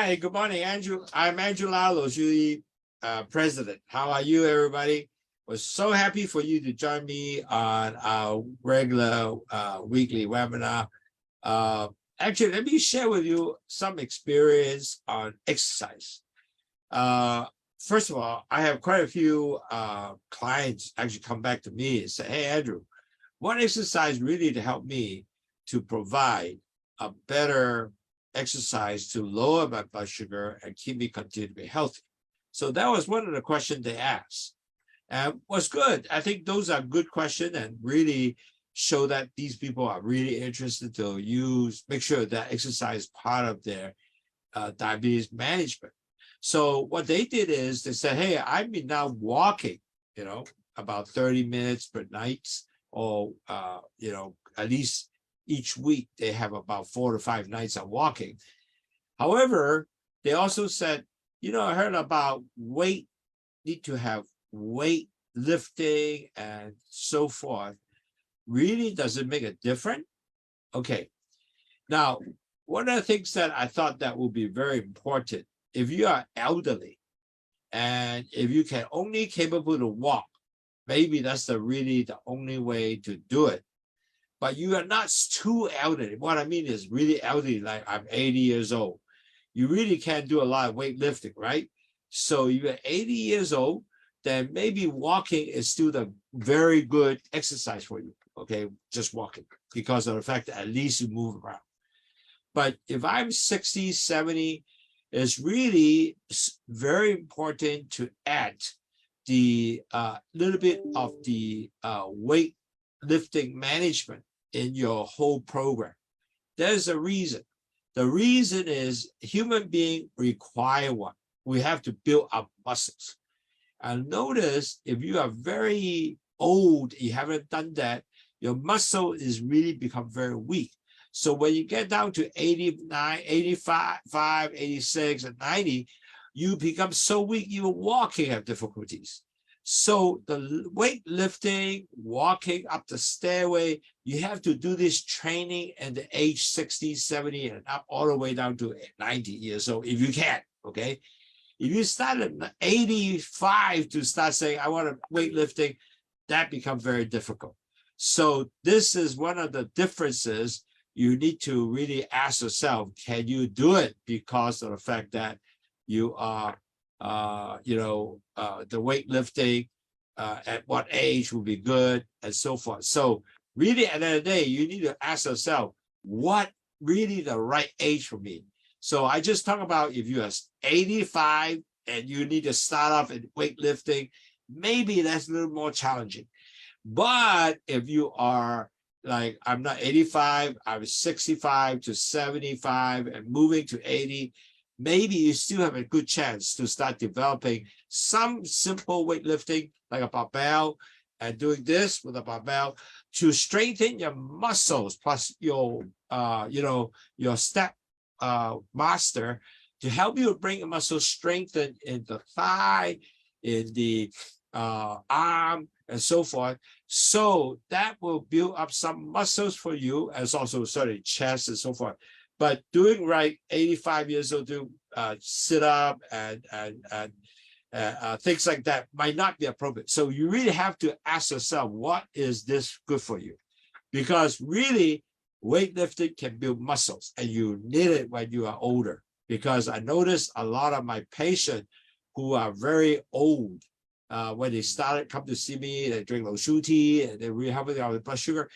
Hi, good morning, Andrew. I'm Andrew Lau, President. How are you, everybody? We're so happy for you to join me on our regular weekly webinar. Actually, let me share with you some experience on exercise. First of all, I have quite a few clients actually come back to me and say, hey, Andrew, what exercise really to help me to provide a better exercise to lower my blood sugar and keep me continue to be healthy? So that was one of the questions they asked. And was good. I think those are good questions and really show that these people are really interested to make sure that exercise is part of their diabetes management. So what they did is they said, hey, I've been now walking, about 30 minutes per night, or, at least each week they have about 4 to 5 nights of walking. However, they also said, I heard about need to have weight lifting and so forth. Really, does it make a difference? Okay. Now, one of the things that I thought that would be very important, if you are elderly and if you can only capable to walk, maybe that's really the only way to do it. But you are not too elderly. What I mean is really elderly, like I'm 80 years old. You really can't do a lot of weightlifting, right? So you're 80 years old, then maybe walking is still the very good exercise for you, okay? Just walking, because of the fact that at least you move around. But if I'm 60, 70, it's really very important to add the little bit of the weight lifting management in your whole program. There's a reason. The reason is human beings require one. We have to build up muscles. And notice if you are very old, you haven't done that, your muscle is really become very weak. So when you get down to 89, 85, 86, and 90, you become so weak, even walking have difficulties. So the weightlifting, walking up the stairway, you have to do this training at the age 60, 70, and up all the way down to 90 years old, if you can, okay? If you start at 85 to start saying, I want to weightlifting, that becomes very difficult. So this is one of the differences. You need to really ask yourself, can you do it? Because of the fact that you are, the weightlifting, at what age will be good, and so forth. So really, at the end of the day, you need to ask yourself, what really the right age for me? So I just talk about if you are 85 and you need to start off in weightlifting, maybe that's a little more challenging. But if you are like, I'm not 85, I'm 65 to 75 and moving to 80, maybe you still have a good chance to start developing some simple weightlifting, like a barbell, and doing this with a barbell to strengthen your muscles, plus your, your step master, to help you bring the muscle strengthen in the thigh, in the arm, and so forth. So that will build up some muscles for you, as also chest and so forth. But doing right, 85 years old, do sit up and things like that might not be appropriate. So you really have to ask yourself, what is this good for you? Because really, weightlifting can build muscles, and you need it when you are older. Because I noticed a lot of my patients who are very old, when they come to see me, they drink low sugar tea, and they're really helping out with blood sugar.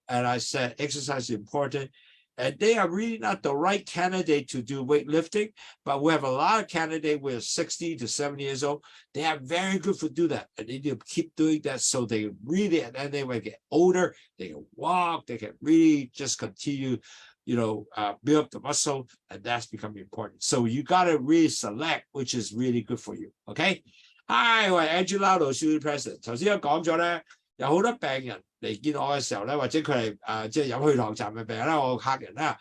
And I said, exercise is important. And they are really not the right candidate to do weightlifting, but we have a lot of candidates who are 60 to 70 years old. They are very good for do that. And they need to keep doing that so they really, and then when they get older, they can walk, they can really just continue, build up the muscle, and that's becoming important. So you got to really select which is really good for you, okay? Hi, 我係 Angela 老師 President。頭先我講咗咧，有好多病人嚟見我嘅時候咧，或者佢係即係有血糖站嘅病人啦，我客人啦，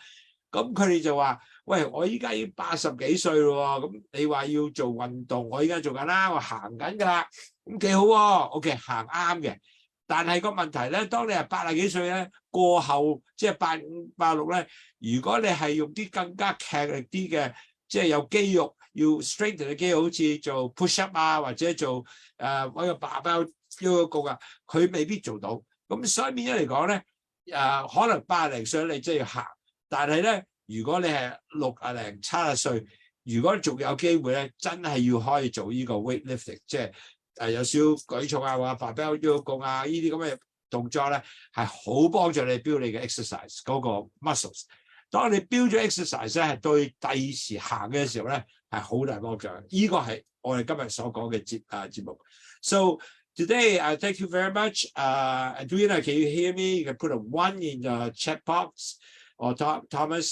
咁佢哋就話：喂，我依家已經80幾歲咯，咁你話要做運動，我依家做緊啦，我行緊㗎啦，咁幾好喎。OK， 行啱嘅。但係個問題咧，當你係80幾歲咧，過後即係85、86咧，如果你係用啲更加劇力啲嘅即係有肌肉要 strengthen 嘅肌肉，好似做 push up 啊，或者做揾個爸爸腰個啊，佢未必做到。咁所以變咗嚟講咧，可能80零歲你真係要行，但係咧，如果你係60零70歲，如果仲有機會咧，真係要可以做呢個 weightlifting， 即係有少舉重啊，或者爸爸腰個啊，呢啲咁嘅動作咧，係好幫助你 build 你嘅 exercise 嗰個 muscles。當你 build 咗 exercise 咧，係對第時行嘅時候咧係好大幫助。呢個係我哋今日所講嘅節目。So today, thank you very much. Adriana, can you hear me? You can put a 1 in the chat box. Or Thomas.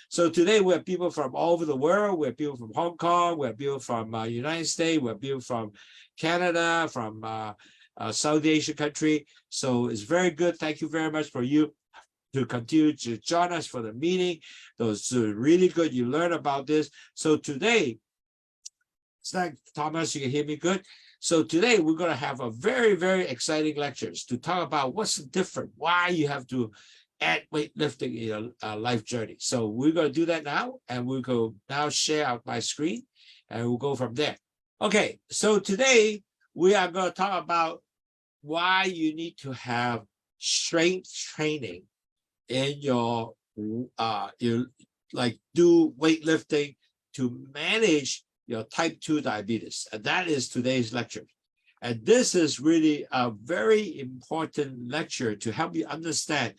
So today we have people from all over the world. We have people from Hong Kong. We have people from United States. We have people from Canada, from South Asian country. So it's very good. Thank you very much for you to continue to join us for the meeting. Those are really good. You learn about this. So today, thanks, Thomas, you can hear me good. So today we're going to have a very, very exciting lectures to talk about what's different, why you have to add weightlifting in your life journey. So we're going to do that now, and we'll go now share out my screen, and we'll go from there. Okay, so today we are going to talk about why you need to have strength training in your like do weightlifting to manage your type 2 diabetes, and that is today's lecture. And this is really a very important lecture to help you understand.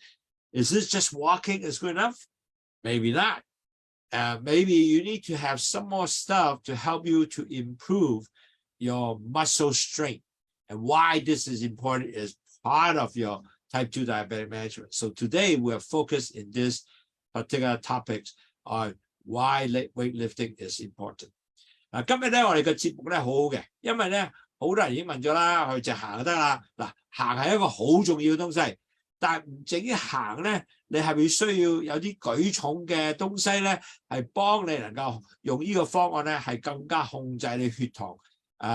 Is this just walking is good enough? Maybe not. Maybe you need to have some more stuff to help you to improve your muscle strength. And why this is important is part of your type 2 diabetic management. So today we're focused in this particular topics on why weightlifting is important. 今日咧我哋嘅節目咧好好嘅，因為咧好多人已經問咗啦，佢就行就得啦。嗱，行係一個好重要嘅東西。但係唔淨係行咧，你係咪需要有啲舉重嘅東西咧，係幫你能夠用呢個方案咧，係更加控制你血糖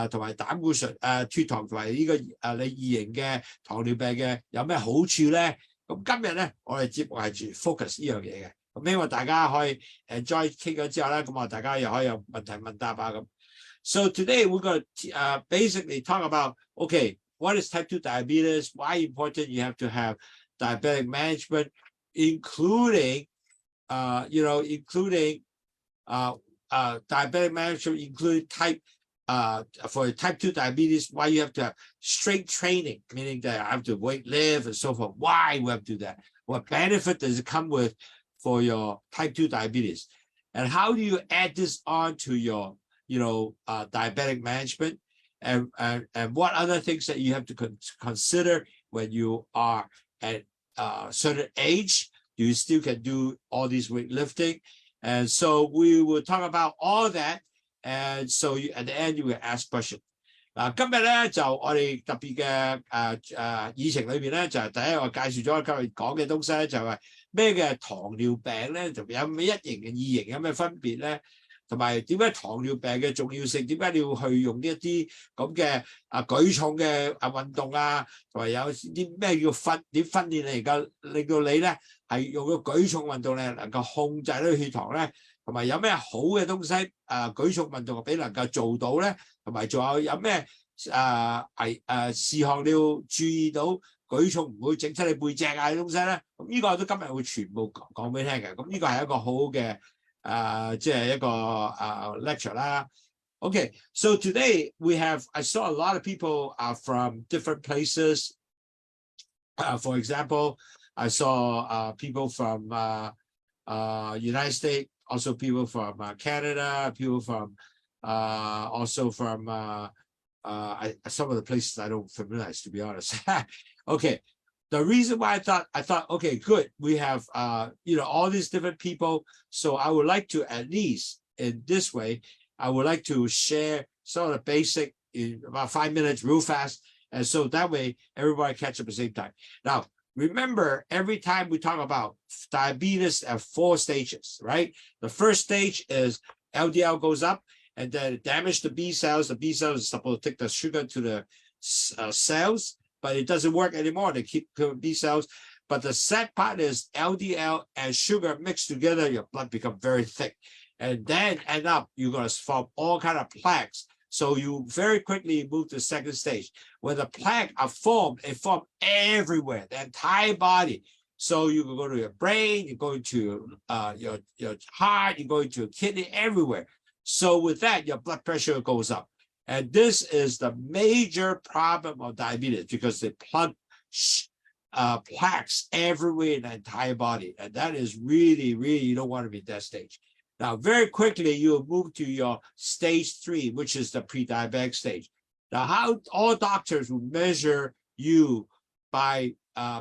同埋膽固醇血糖同埋呢個你二型嘅糖尿病嘅有咩好處咧？咁今日咧，我哋節目係住 focus 呢樣嘢嘅，咁希望大家可以再傾咗之後咧，咁啊大家又可以有問題問答啊咁。So today we're going to basically talk about what is type 2 diabetes? Why important you have to have diabetic management, including diabetic management, including for type 2 diabetes, why you have to have strength training, meaning that I have to weight lift and so forth. Why we have to do that? What benefit does it come with for your type 2 diabetes? And how do you add this on to your diabetic management? And what other things that you have to consider when you are at a certain age? You still can do all these weightlifting. And so we will talk about all that. And so at the end, you will ask questions. 今日咧就我哋特別嘅議程裏邊咧，就係第一我介紹咗今日講嘅東西咧，就係咩嘅糖尿病咧，就有咩一型嘅二型有咩分別咧？同埋點解糖尿病嘅重要性？點解你要去用呢一啲咁嘅舉重嘅運動啊？同埋有啲咩叫點訓練你能夠令到你咧係用個舉重運動咧能夠控制到血糖咧？同埋有咩好嘅東西舉重運動俾能夠做到咧？同埋仲有咩事項你要注意到舉重唔會整親你背脊啊啲東西咧？咁呢個都今日會全部講俾你聽嘅。咁呢個係一個好好嘅。即係一個lecture 啦。Okay, so today I saw a lot of people from different places. For example, I saw people from United States, also people from Canada, people from also from some of the places I don't familiarize, to be honest. Okay. The reason why I thought, okay, good. We have, all these different people. So I would like to, at least in this way, I would like to share some of the basic in about 5 minutes real fast. And so that way everybody catch up at the same time. Now, remember, every time we talk about diabetes at 4 stages, right? The first stage is LDL goes up and then it damages the B cells. The B cells are supposed to take the sugar to the cells. But it doesn't work anymore. They keep B cells. But the sad part is LDL and sugar mixed together, your blood become very thick. And then end up, you're going to form all kind of plaques. So you very quickly move to the second stage. When the plaques are formed, it forms everywhere, the entire body. So you can go to your brain, you're going to your heart, you're going to your kidney, everywhere. So with that, your blood pressure goes up. And this is the major problem of diabetes because they plug plaques everywhere in the entire body. And that is really, really, you don't want to be at that stage. Now, very quickly, you'll move to your stage 3, which is the pre-diabetic stage. Now, how all doctors will measure you by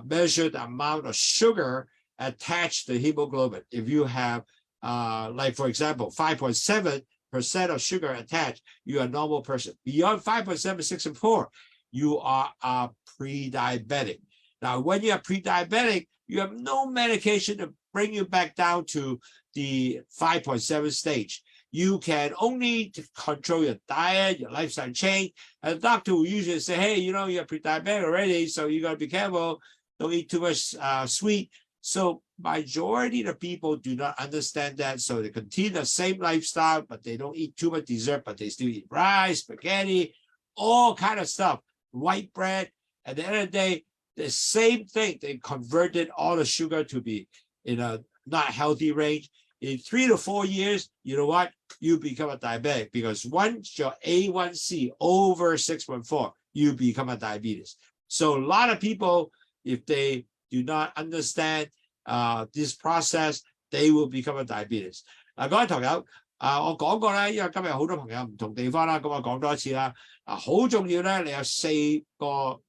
measure the amount of sugar attached to hemoglobin. If you have, like, for example, 5.7% of sugar attached, you're a normal person. Beyond 5.7, 6, and 4, you are a pre-diabetic. Now, when you are pre-diabetic, you have no medication to bring you back down to the 5.7 stage. You can only control your diet, your lifestyle change. And the doctor will usually say, hey, you know, you're pre-diabetic already, so you got to be careful. Don't eat too much sweet. So majority of the people do not understand that. So they continue the same lifestyle, but they don't eat too much dessert, but they still eat rice, spaghetti, all kind of stuff, white bread. At the end of the day, the same thing, they converted all the sugar to be in a not healthy range. In 3 to 4 years, you know what? You become a diabetic because once your A1C over 6.4, you become a diabetes. So a lot of people, if they do not understand this process, they will become a diabetes. 各位朋友，我講過咧，因為今日好多朋友唔同地方啦，咁我講多一次啦。好重要咧，你有4個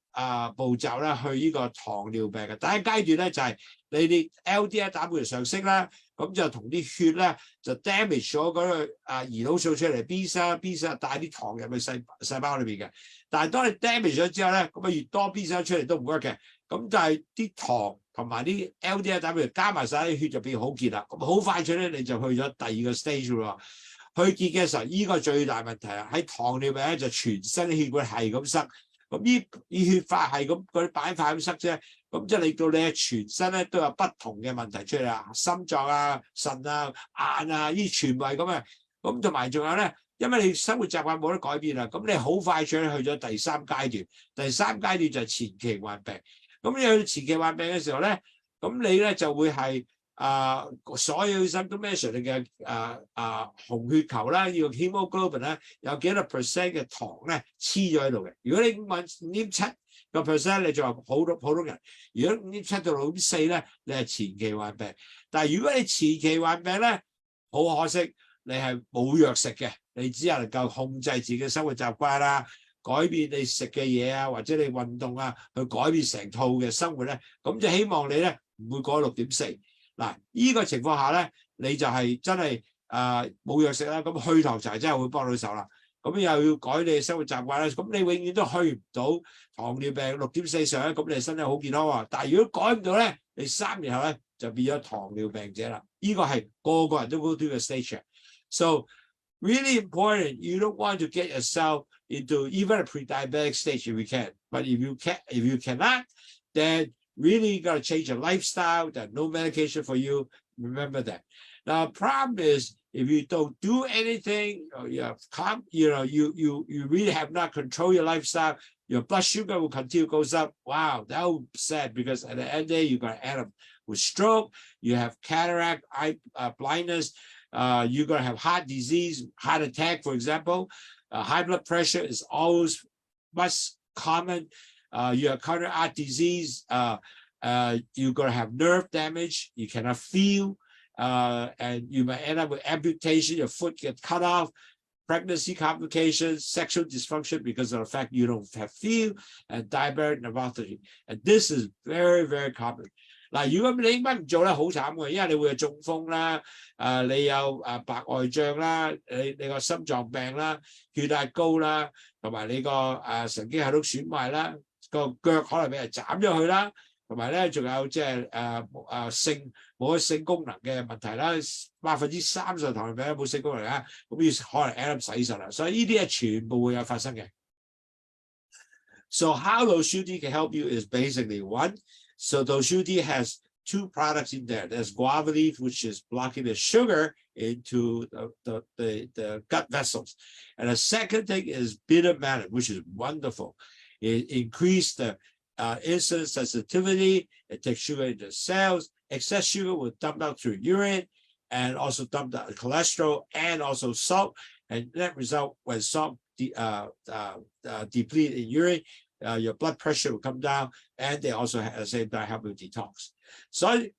步驟咧去呢個糖尿病嘅。第一階段咧就係你哋 LDL 膽固醇上升啦，咁就同啲血咧就 damage 咗嗰個胰島素出嚟 B 細帶啲糖入去細胞裏邊嘅。但係當你 damage 咗之後咧，咁越多 B 細出嚟都唔 work 嘅。咁就係啲糖同埋啲 LDL 膽固醇加埋晒啲血就變好結啦。咁好快脆咧你就去咗第2個 stage 喎。去結嘅時候，呢個最大問題啊！喺糖尿病咧就全身啲血管係咁塞。咁呢血塊係咁嗰啲板塊咁塞啫，咁即係令到你全身咧都有不同嘅問題出嚟啊，心臟啊、腎啊、眼啊，呢全部係咁嘅。咁同埋仲有咧，因為你生活習慣冇得改變啦，咁你好快脆去咗第3階段。第3階段就係前期患病。咁你去前期患病嘅時候咧，咁你咧就會係所有醫生都 measure 你嘅紅血球啦，呢個 hemoglobin 咧有幾多 percent 嘅糖咧黐咗喺度嘅。如果你5.7%，你就話普通人；如果5.7到6.4咧，你係前期患病。但係如果你前期患病咧，好可惜，你係冇藥食嘅，你只係能夠控制自己嘅生活習慣啦，改變你食嘅嘢啊，或者你運動啊，去改變成套嘅生活咧，咁就希望你咧唔會過6.4。嗱，呢個情況下咧，你就係真係冇藥食啦，咁去糖茶真係會幫到手啦。咁又要改你嘅生活習慣啦，咁你永遠都去唔到糖尿病6.4上，咁你身體好健康喎。但係如果改唔到咧，你3年後咧就變咗糖尿病者啦。呢個係個個人都 go through 嘅 stage。So really important, you don't want to get yourself into even a pre-diabetic stage if you can. But if you cannot, then really you got to change your lifestyle. There's no medication for you. Remember that. Now, the problem is if you don't do anything, or you really have not controlled your lifestyle, your blood sugar will continue goes up. Wow, that would be sad because at the end of the day, you're going to end up with stroke. You have cataract, eye blindness. You're going to have heart disease, heart attack, for example. High blood pressure is always much common. You have coronary heart disease. You're going to have nerve damage. You cannot feel. And you might end up with amputation. Your foot gets cut off. Pregnancy complications, sexual dysfunction because of the fact you don't have feel, and diabetic neuropathy. And this is very, very common. 嗱，如果你應該唔做咧，好慘嘅，因為你會有中風啦，你有白內障啦，你個心臟病啦，血壓高啦，同埋你個神經系統損壞啦，個腳可能俾人斬咗去啦，同埋咧仲有即係冇性功能嘅問題啦，30%糖尿病冇性功能啊，咁要可能 end up 洗腎啦，所以呢啲係全部會有發生嘅。So how low sugar can help you is basically one. So the OSHUTI has two products in there. There's guava leaf, which is blocking the sugar into the gut vessels. And the second thing is bitter melon, which is wonderful. It increases the insulin sensitivity. It takes sugar into the cells. Excess sugar will dump out through urine and also dump out cholesterol and also salt. And that result, when salt deplete in urine, your blood pressure will come down, and they also at the same time help you detox. 所以去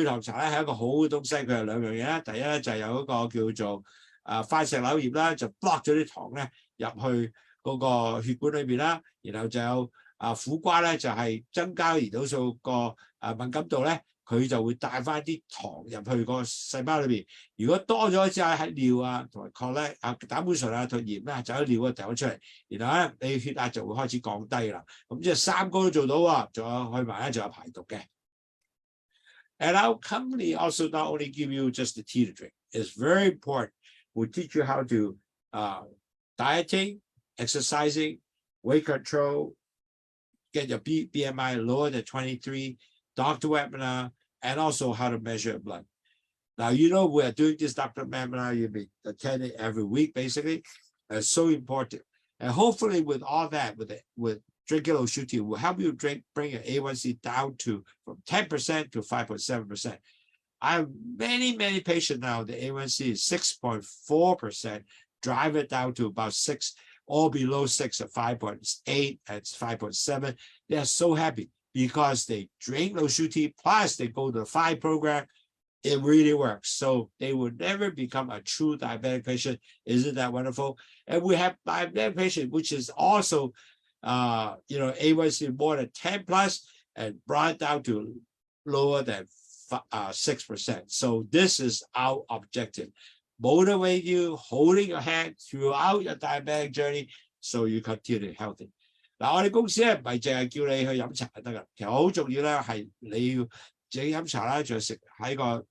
糖茶咧係一個好嘅東西，佢有兩樣嘢啦。第一咧就係有一個叫做塊石榴葉啦，就 block 咗啲糖咧入去嗰個血管裏邊啦。然後就有苦瓜咧，就係增加胰島素個敏感度咧，佢就會帶翻啲糖入去個細胞裏邊。如果多咗之後喺尿啊同埋抗咧膽固醇啊同鹽咧就喺尿啊掉咗出嚟，然後咧你血壓就會開始降低啦。咁即係三個都做到喎，仲有去埋咧仲有排毒嘅。And our company also not only give you just the tea to drink. It's very important. We teach you how to dieting, exercising, weight control, get your BMI lower than 23, doctor webinar, and also how to measure blood. Now, you know, we're doing this doctor webinar. You'll be attending every week, basically. It's so important. And hopefully with all that, with drinking OSHUTI will help you bring your A1C down to from 10% to 5.7%. I have many patients now. The A1C is 6.4%. Drive it down to about 6, or below 6 at 5.8 and 5.7. They are so happy because they drink OSHUTI plus they go to the 5 program. It really works. So they will never become a true diabetic patient. Isn't that wonderful? And we have diabetic patient, which is also A1C more than 10 plus and brought down to lower than 6%. So this is our objective. Motivate you, holding your hand throughout your diabetic journey so you continue healthy. 嗱，我哋公司咧唔係淨係叫你去飲茶就得㗎，其實好重要咧係你要自己飲茶啦，仲食喺個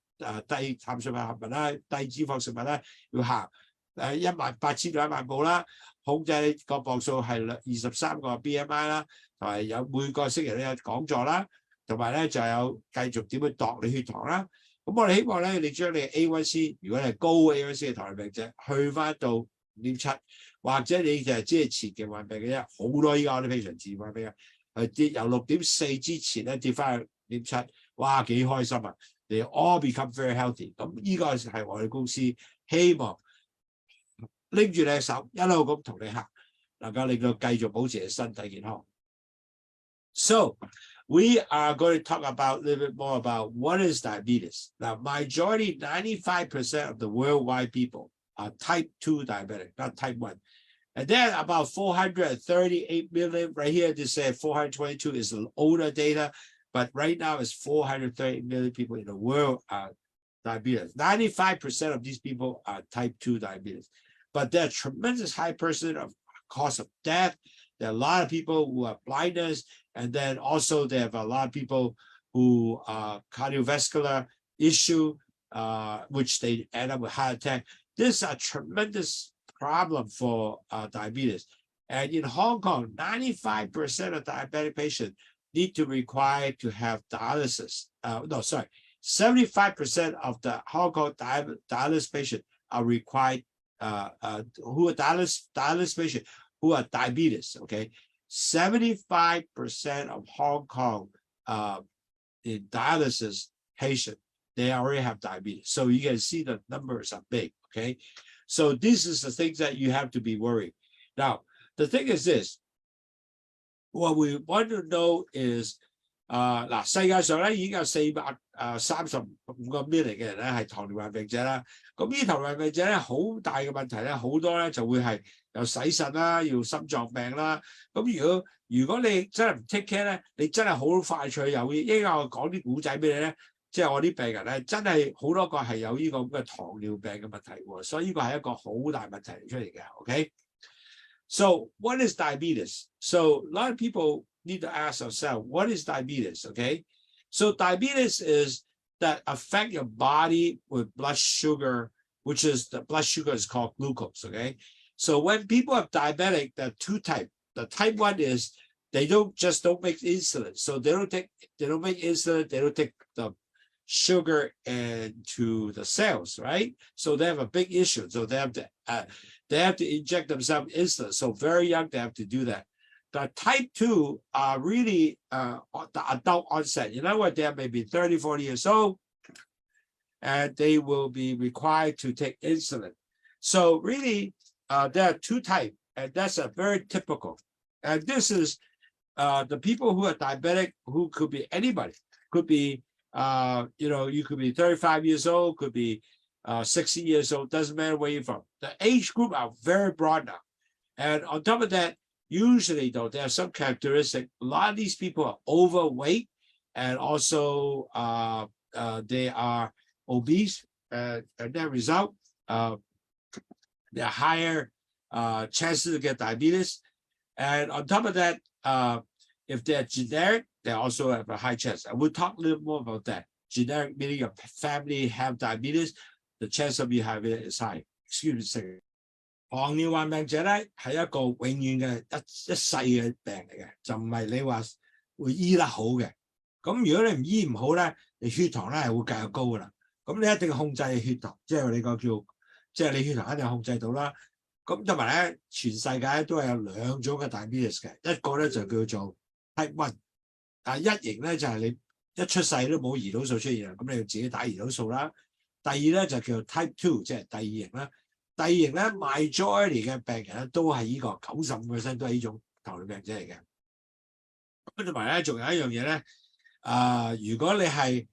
低碳水化合物啦、低脂肪食物啦，要行18000到1萬步啦。控制你個磅數係23個 BMI 啦，同埋有每個星期都有講座啦，同埋咧就有繼續點樣度你血糖啦。咁我哋希望咧，你將你 A1C， 如果你係高 A1C 嘅糖尿病者，去翻到 5.7， 或者你就係只係前期患病嘅啫。好多依家我哋非常自患病嘅，跌由 6.4 之前咧跌翻去 5.7， 哇幾開心啊！你 all become very healthy。咁依個係我哋公司希望。拎住你嘅手一路咁同你行，能夠令到繼續保持你身體健康。So we are going to talk about a little bit more about what is diabetes. Now, majority, 95% of the worldwide people are type 2 diabetic, not type 1. And then about 438 million, right here, they say 422 is the older data, but right now it's 438 million people in the world are diabetes. 95% of these people are type 2 diabetes. But there are tremendous high percent of cause of death. There are a lot of people who have blindness, and then also they have a lot of people who cardiovascular issue, which they end up with heart attack. This is a tremendous problem for diabetes. And in Hong Kong, 95% of diabetic patients need to require to have dialysis. 75% of the Hong Kong dialysis patients are required who are dialysis patients who are diabetes. Okay, 75% of Hong Kong in dialysis patients, they already have diabetes. So you can see the numbers are big. Okay, so this is the things that you have to be worried. Now, the thing is this: what we want to know is 嗱，世界上咧已經有435個 million 嘅人咧係糖尿病病者啦。咁呢糖尿病病者咧好大嘅問題咧，好多咧就會係有洗腎啦，要心臟病啦。咁如果你真係唔 take care 咧，你真係好快脆有依家我講啲古仔俾你咧，即係我啲病人咧真係好多個係有呢個咁嘅糖尿病嘅問題喎，所以呢個係一個好大問題嚟出嚟嘅。OK， so what is diabetes? So a lot of people need to ask ourselves, what is diabetes? Okay, so diabetes is that affect your body with blood sugar, which is the blood sugar is called glucose. Okay, so when people are diabetic, there are two types. The type 1 is they don't make insulin. So they don't make insulin, they don't take the sugar into the cells, right? So they have a big issue. So they have to inject themselves insulin. So very young, they have to do that. The type 2 are really the adult onset. You know what? They are maybe 30, 40 years old, and they will be required to take insulin. So really, there are 2 types, and that's a very typical. And this is the people who are diabetic, who could be anybody, could be, you could be 35 years old, could be 60 years old, doesn't matter where you're from. The age group are very broad now. And on top of that, usually though, there are some characteristics. A lot of these people are overweight, and also they are obese, and that result, there are higher chances to get diabetes. And on top of that, if they're generic, they also have a high chance. And we'll talk a little more about that. Generic meaning your family have diabetes, the chance of you having it is high. Excuse me a second. 糖尿患病者咧係一個永遠嘅一世嘅病嚟嘅，就唔係你話會醫得好嘅。咁如果你唔醫唔好咧，你血糖咧係會繼續高噶啦。咁你一定要控制血糖，即係你個叫，即係你血糖一定要控制到啦。咁同埋咧，全世界都係有2種嘅 diabetes 嘅，一個咧就叫做 type 1，但係一型咧就係你一出世都冇胰島素出現，咁你要自己打胰島素啦。第二咧就叫做 type 2，即係第2型啦。第2型咧 majority 嘅病人咧都係呢個95%都係呢種糖尿病者嚟嘅。咁同埋咧，仲有一樣嘢咧，如果你係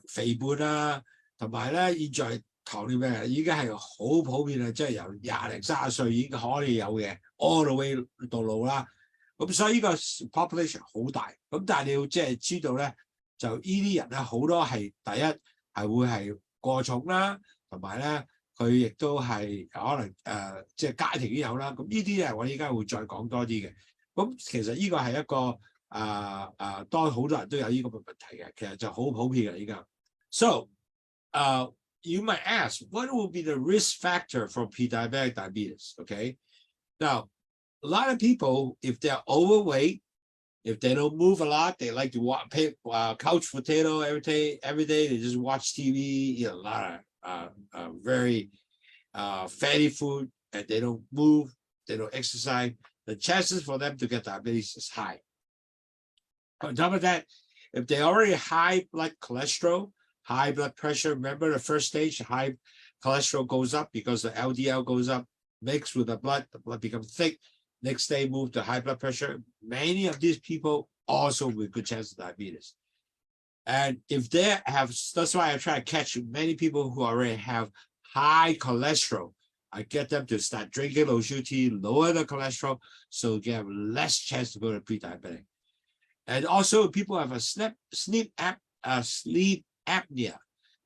肥胖啊，同埋咧現在糖尿病人已經係好普遍啦，即係由20零30歲已經可以有嘅 all the way 到老啦。咁所以呢個 population 好大。咁但係你要即係知道咧，就呢啲人咧好多係第一係會係過重啦，同埋咧佢亦都係可能即係家庭已經有啦。咁呢啲咧我依家會再講多啲嘅。咁其實呢個係一個當好多人都有呢個問題嘅，其實就好普遍嘅依家。So you might ask, what will be the risk factor for pre-diabetic diabetes? Okay, now a lot of people, if they're overweight, if they don't move a lot, they like to couch potato every day. They just watch TV, eat a lot of very fatty food, and they don't move, they don't exercise. The chances for them to get diabetes is high. On top of that, if they already high blood cholesterol, high blood pressure, remember the first stage, high cholesterol goes up because the LDL goes up, mixed with the blood becomes thick. Next day, move to high blood pressure. Many of these people also with good chance of diabetes. And if they have, that's why I try to catch many people who already have high cholesterol. I get them to start drinking low-sugar tea, lower the cholesterol, so you have less chance to go to pre-diabetic. And also, people have a sleep apnea,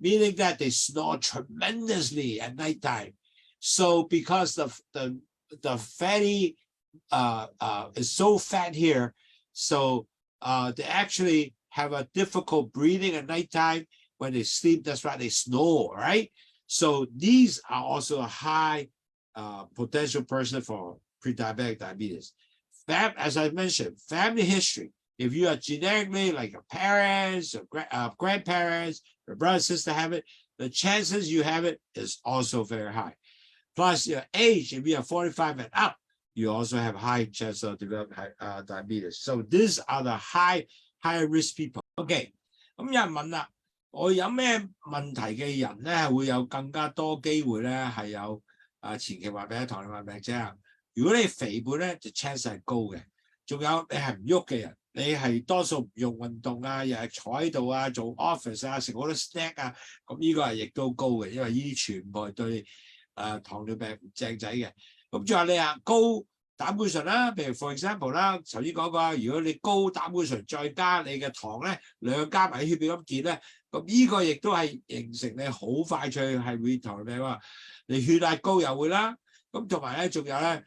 meaning that they snore tremendously at nighttime. So because the fatty is so fat here, so they actually have a difficult breathing at nighttime. When they sleep, that's why they snore, right? So these are also a high potential person for pre-diabetic diabetes. As I mentioned, family history. If you are genetically like your parents or grandparents, your brother, sister have it, the chances you have it is also very high. Plus your age, if you are 45 and up, you also have high chance of developing diabetes. So these are the high risk people. Okay, 咁有人問啦，我有咩問題嘅人咧會有更加多機會咧係有前期患病、糖尿病啫。如果你肥胖咧，就 chance 係高嘅。仲有你係唔喐嘅人。你係多數唔用運動啊，又係坐喺度啊，做 office 啊，食好多 snack 啊，咁呢個係亦都高嘅，因為呢啲全部係對糖尿病唔正仔嘅。咁仲有你啊高膽固醇啦，譬如 for example 啦，頭先講過，如果你高膽固醇再加你嘅糖咧，兩加埋血表咁結咧，咁呢個亦都係形成你好快脆係會糖尿病喎。你血壓高又會啦，咁同埋咧仲有咧。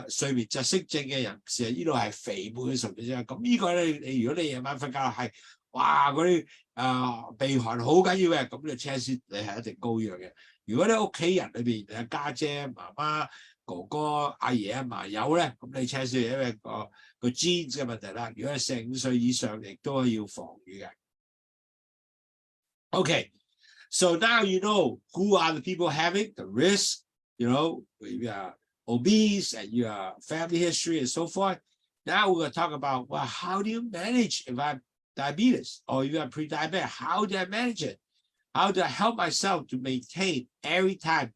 睡眠窒息症嘅人，其實呢度係肥胖嘅睡眠啫。咁呢個咧，你如果你夜晚瞓覺係，哇嗰啲鼻鼾好緊要嘅，咁你 chance 你係一定高樣嘅。如果你屋企人裏邊你家姐、媽媽哥哥、阿爺、阿嫲有咧，咁你青少年因為個 genes 嘅問題啦。如果係45歲以上，亦都要防禦嘅。Okay, so now you know who are the people having the risk. You know, if you are obese and you are family history and so forth. Now we're going to talk about, well, how do you manage if I have diabetes or if you are pre-diabetic? How do I manage it? How do I help myself to maintain every time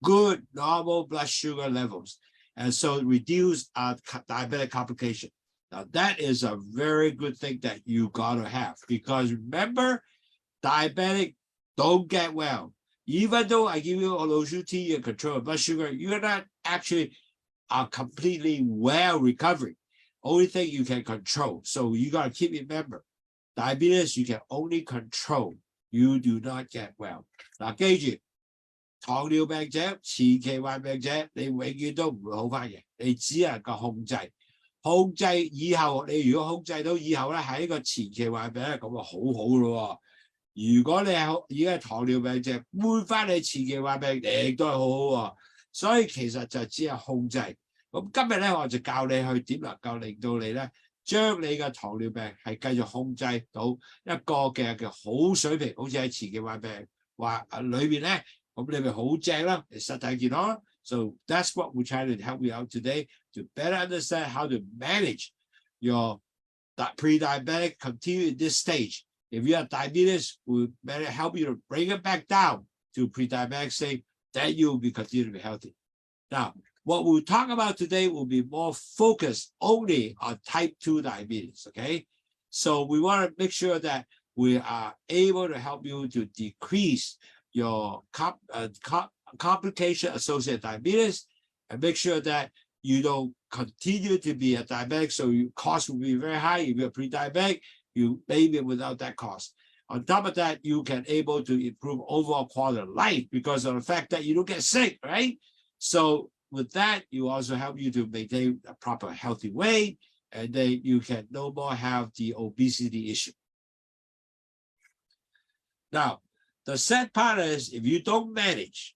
good normal blood sugar levels, and so reduce diabetic complication? Now that is a very good thing that you gotta have, because remember, diabetic don't get well. Even though I give you a low tea and control blood sugar, you're not actually completely well recovering. Only thing you can control. So you gotta keep remember, diabetes you can only control. You do not get well. 嗱，記住，糖尿病者、前期患病者，你永遠都唔會好翻嘅，你只能夠控制。控制以後，你如果控制到以後咧，係一個前期患病咧，咁就好好咯。如果你係已經係糖尿病者，換翻你前期患病，亦都係好好喎。所以其實就只係控制。咁今日咧，我就教你去點能夠令到你咧，將你嘅糖尿病係繼續控制到一個嘅好水平，好似喺前期患病裏面咧，咁你咪好正啦，你身體健康啦。So that's what we're trying to help you out today, to better understand how to manage your pre-diabetic continue in this stage. If you have diabetes, we'll better help you to bring it back down to pre-diabetic state, then you will be continue to be healthy. Now, what we'll talk about today will be more focused only on type 2 diabetes, okay? So we want to make sure that we are able to help you to decrease your complication associated diabetes, and make sure that you don't continue to be a diabetic, so your cost will be very high. If you're pre-diabetic, you maybe without that cost. On top of that, you can able to improve overall quality of life because of the fact that you don't get sick, right? So with that, you also help you to maintain a proper healthy weight, and then you can no more have the obesity issue. Now, the sad part is if you don't manage,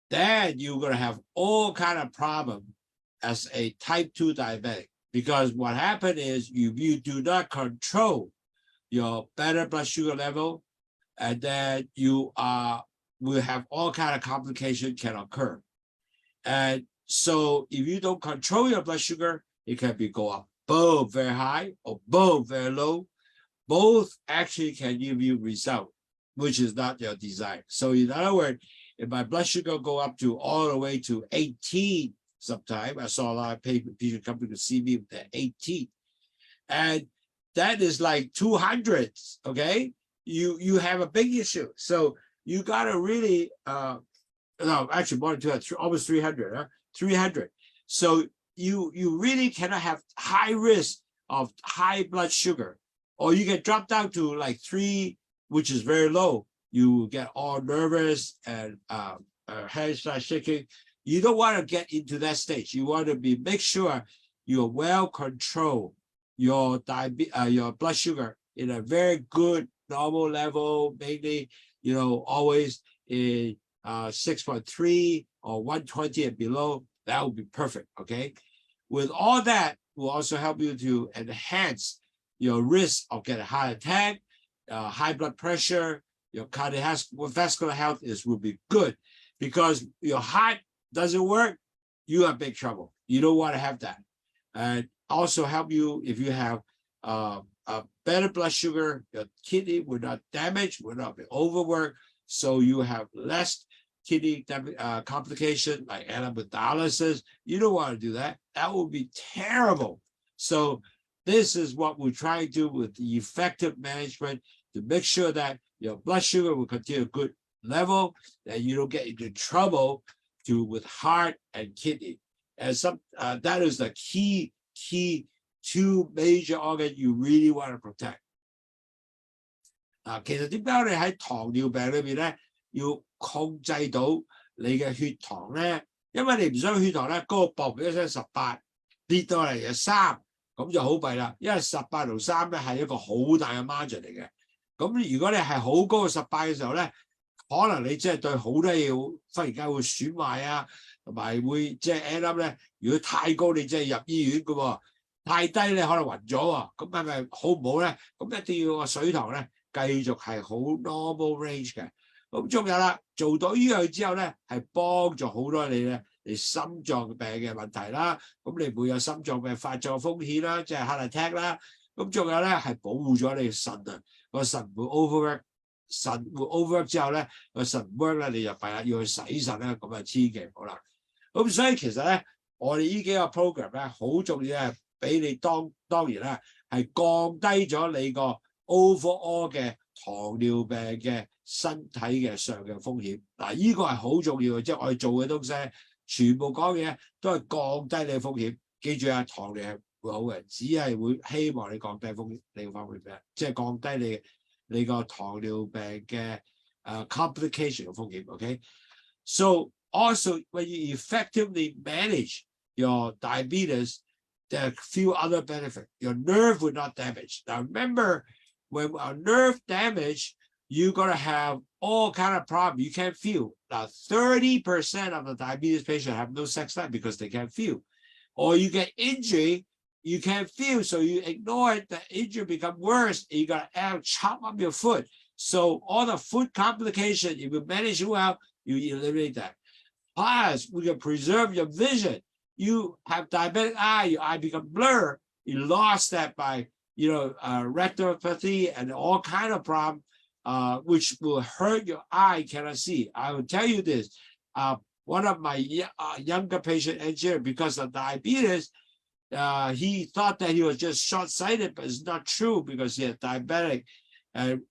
then you're going to have all kind of problem as a type 2 diabetic, because what happened is you do not control your better blood sugar level, and then you will have all kind of complication can occur. And so if you don't control your blood sugar, it can be go up both very high or both very low. Both actually can give you result, which is not your desire. So in other words, if my blood sugar go up to all the way to 18 sometime, I saw a lot of people coming to see me with the 18. And that is like 200, okay? You have a big issue. So you gotta really, no, actually more than 200, almost 300, huh? 300. So you really cannot have high risk of high blood sugar, or you can drop down to like 3, which is very low. You get all nervous and head start shaking. You don't want to get into that stage. You want to make sure you're well control your blood sugar in a very good normal level, mainly, always in 6.3 or 120 and below. That would be perfect, okay? With all that, will also help you to enhance your risk of getting a heart attack, high blood pressure. Your cardiovascular health will be good, because your heart doesn't work, you have big trouble. You don't want to have that. And also help you if you have a better blood sugar, your kidney will not damage, will not be overworked, so you have less kidney complication like hemodialysis. You don't want to do that. That would be terrible. So this is what we're trying to do with the effective management, to make sure that your blood sugar will continue a good level, that you don't get into trouble with heart and kidney. And that is the key 2 major organs you really want to protect. 其實點解我哋喺糖尿病裏邊咧要控制到你嘅血糖咧？因為你唔想血糖咧高個搏一聲18跌到嚟嘅3，咁就好弊啦。因為18同3咧係一個好大嘅 margin 嚟嘅。咁如果你係好高嘅18嘅時候咧，可能你即係對好多嘢忽然間會損壞啊，同埋會即係 end up 咧，如果太高你即係入醫院嘅喎，太低你可能暈咗喎，咁係咪好唔好咧？咁一定要個水塘咧繼續係好 normal range 嘅。咁仲有啦，做到呢樣之後咧，係幫助好多你咧，你心臟病嘅問題啦，咁你唔會有心臟病發作風險啦，即係 heart attack 啦。咁仲有咧係保護咗你嘅腎啊，個腎會 overwork， 腎會 overwork 之後咧個腎唔 work 咧，你就弊啦，要去洗腎咧，咁啊千祈唔好啦。咁所以其實咧，我哋呢幾個 program 咧好重要係俾你當然咧係降低咗你個 overall 嘅糖尿病嘅身體嘅上嘅風險。嗱，呢個係好重要嘅，即係我哋做嘅東西，全部講嘢都係降低你嘅風險。記住啊，糖尿係會好嘅，只係會希望你降低風險，你個方面咩？即係降低你個糖尿病嘅complication 嘅風險。OK， so also when you effectively manage your diabetes, there are a few other benefits. Your nerve will not damage. Now remember, when a nerve damage, you're going to have all kind of problems. You can't feel. Now 30% of the diabetes patients have no sex life because they can't feel. Or you get injury, you can't feel, so you ignore it, the injury becomes worse, and you got to chop up your foot. So all the foot complications, if you manage it well, you eliminate that. Plus, we can preserve your vision. You have diabetic eye, your eye become blurred. You lost that by, retinopathy and all kind of problems, which will hurt your eye, cannot see. I will tell you this. One of my younger patient engineer, because of diabetes, he thought that he was just short-sighted, but it's not true because he had diabetic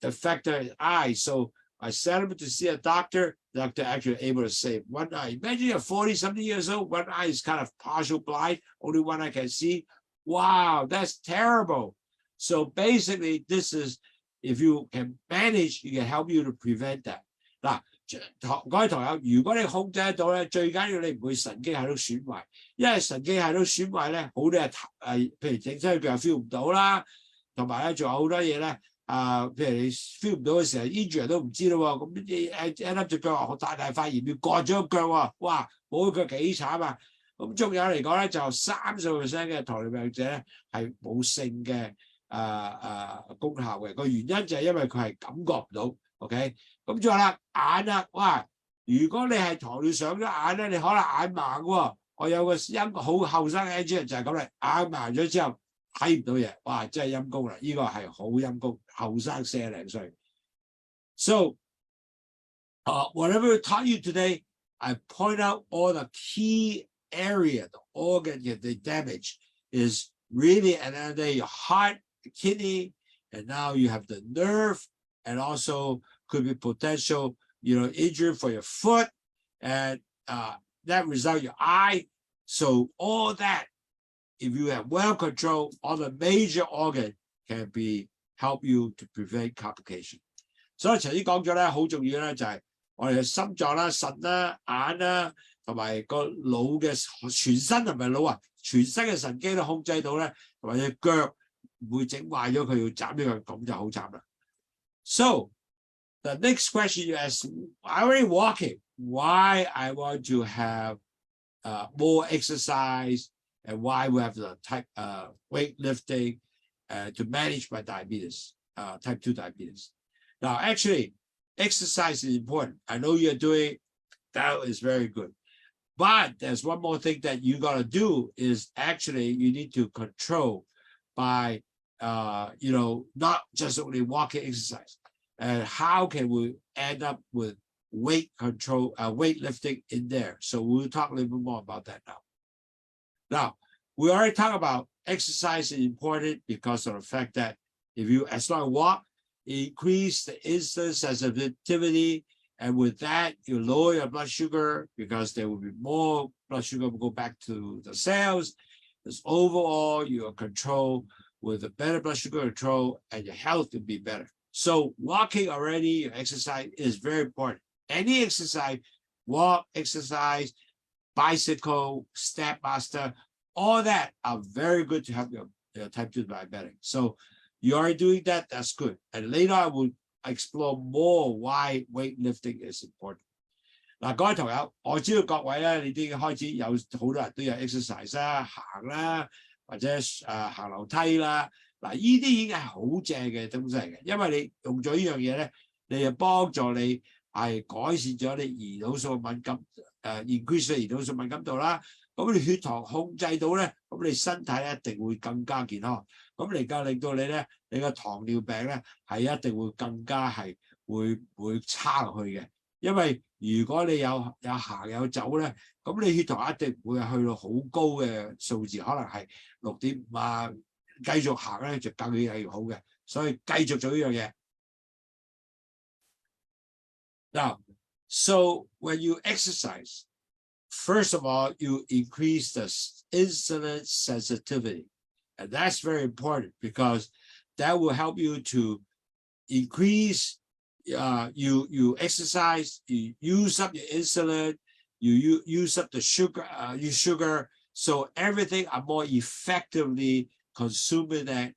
affected eye. So I sent him to see a doctor. The doctor actually able to save one eye. Imagine you're 40-something years old, one eye is kind of partial blind, only one eye can see. Wow, that's terrible. So basically, this is, if you can manage, it can help you to prevent that. Now, 各位同友，如果你控制得到咧，最緊要你唔會神經系統損壞，因為神經系統損壞咧，好多係譬如整親腳 feel 唔到啦，同埋咧仲有好多嘢咧，譬如你 feel 唔到嘅時候 ，injury 都唔知咯喎，咁你一粒隻腳大發炎，要割咗個腳喎，哇，冇個腳幾慘啊！咁仲有嚟講咧，就30% 嘅糖尿病者咧係冇性嘅功效嘅，個原因就係因為佢係感覺唔到。OK， 咁仲有啦，眼啊，哇！如果你係糖尿上咗眼咧，你可能眼盲喎。我有個好後生嘅 engineer 就係咁啦，眼盲咗之後睇唔到嘢，哇！真係陰公啦，呢個係好陰公，後生40零歲。So, whatever I taught you today, I point out all the key area, the organ that they damage is really, and then your heart, the kidney, and now you have the nerve. And also could be potential, injury for your foot, and that result your eye. So all that, if you have well control, all the major organ can be help you to prevent complication. 所以頭先講咗咧，好重要咧，就係我哋嘅心臟啦、腎啦、眼啦，同埋個腦嘅全身係咪腦啊？全身嘅神經都控制到咧，同埋隻腳唔會整壞咗佢，要斬咗佢，咁就好慘啦。So the next question you ask, I already walking. Why I want to have more exercise and why we have the type weightlifting to manage my diabetes, type 2 diabetes. Now, actually, exercise is important. I know you're doing that is very good. But there's one more thing that you got to do is actually you need to control by not just only walking exercise. And how can we end up with weight control, weightlifting in there? So we'll talk a little bit more about that now. Now, we already talked about exercise is important because of the fact that if you, as long as walk, increase the insulin sensitivity, and with that, you lower your blood sugar because there will be more blood sugar will go back to the cells. Because overall, you are controlled with a better blood sugar control, and your health will be better. So walking already, exercise is very important. Any exercise, walk, exercise, bicycle, step master, all that are very good to help your type 2 diabetic. So you are doing that, that's good. And later explore more why weightlifting is important. 嗱，各位同友，我知道各位咧，你都已經開始有好多人都有 exercise 啦、行啦，或者行樓梯啦。嗱，呢啲已經係好正嘅東西嚟嘅，因為你用咗呢樣嘢咧，你就幫助你係改善咗你胰島素敏感increase 胰島素敏感度啦。咁你血糖控制到咧，咁你身體一定會更加健康。咁嚟夠令到你咧，你個糖尿病咧係一定會更加係會差落去嘅。因為如果你有行有走咧，咁你血糖一定會去到好高嘅數字，可能係6.5啊。繼續行咧就更加係好嘅，所以繼續做呢樣嘢。Now, so when you exercise, first of all, you increase the insulin sensitivity, and that's very important because that will help you to increase. You exercise, you use up your insulin, you use up the sugar, so everything are more effectively consuming that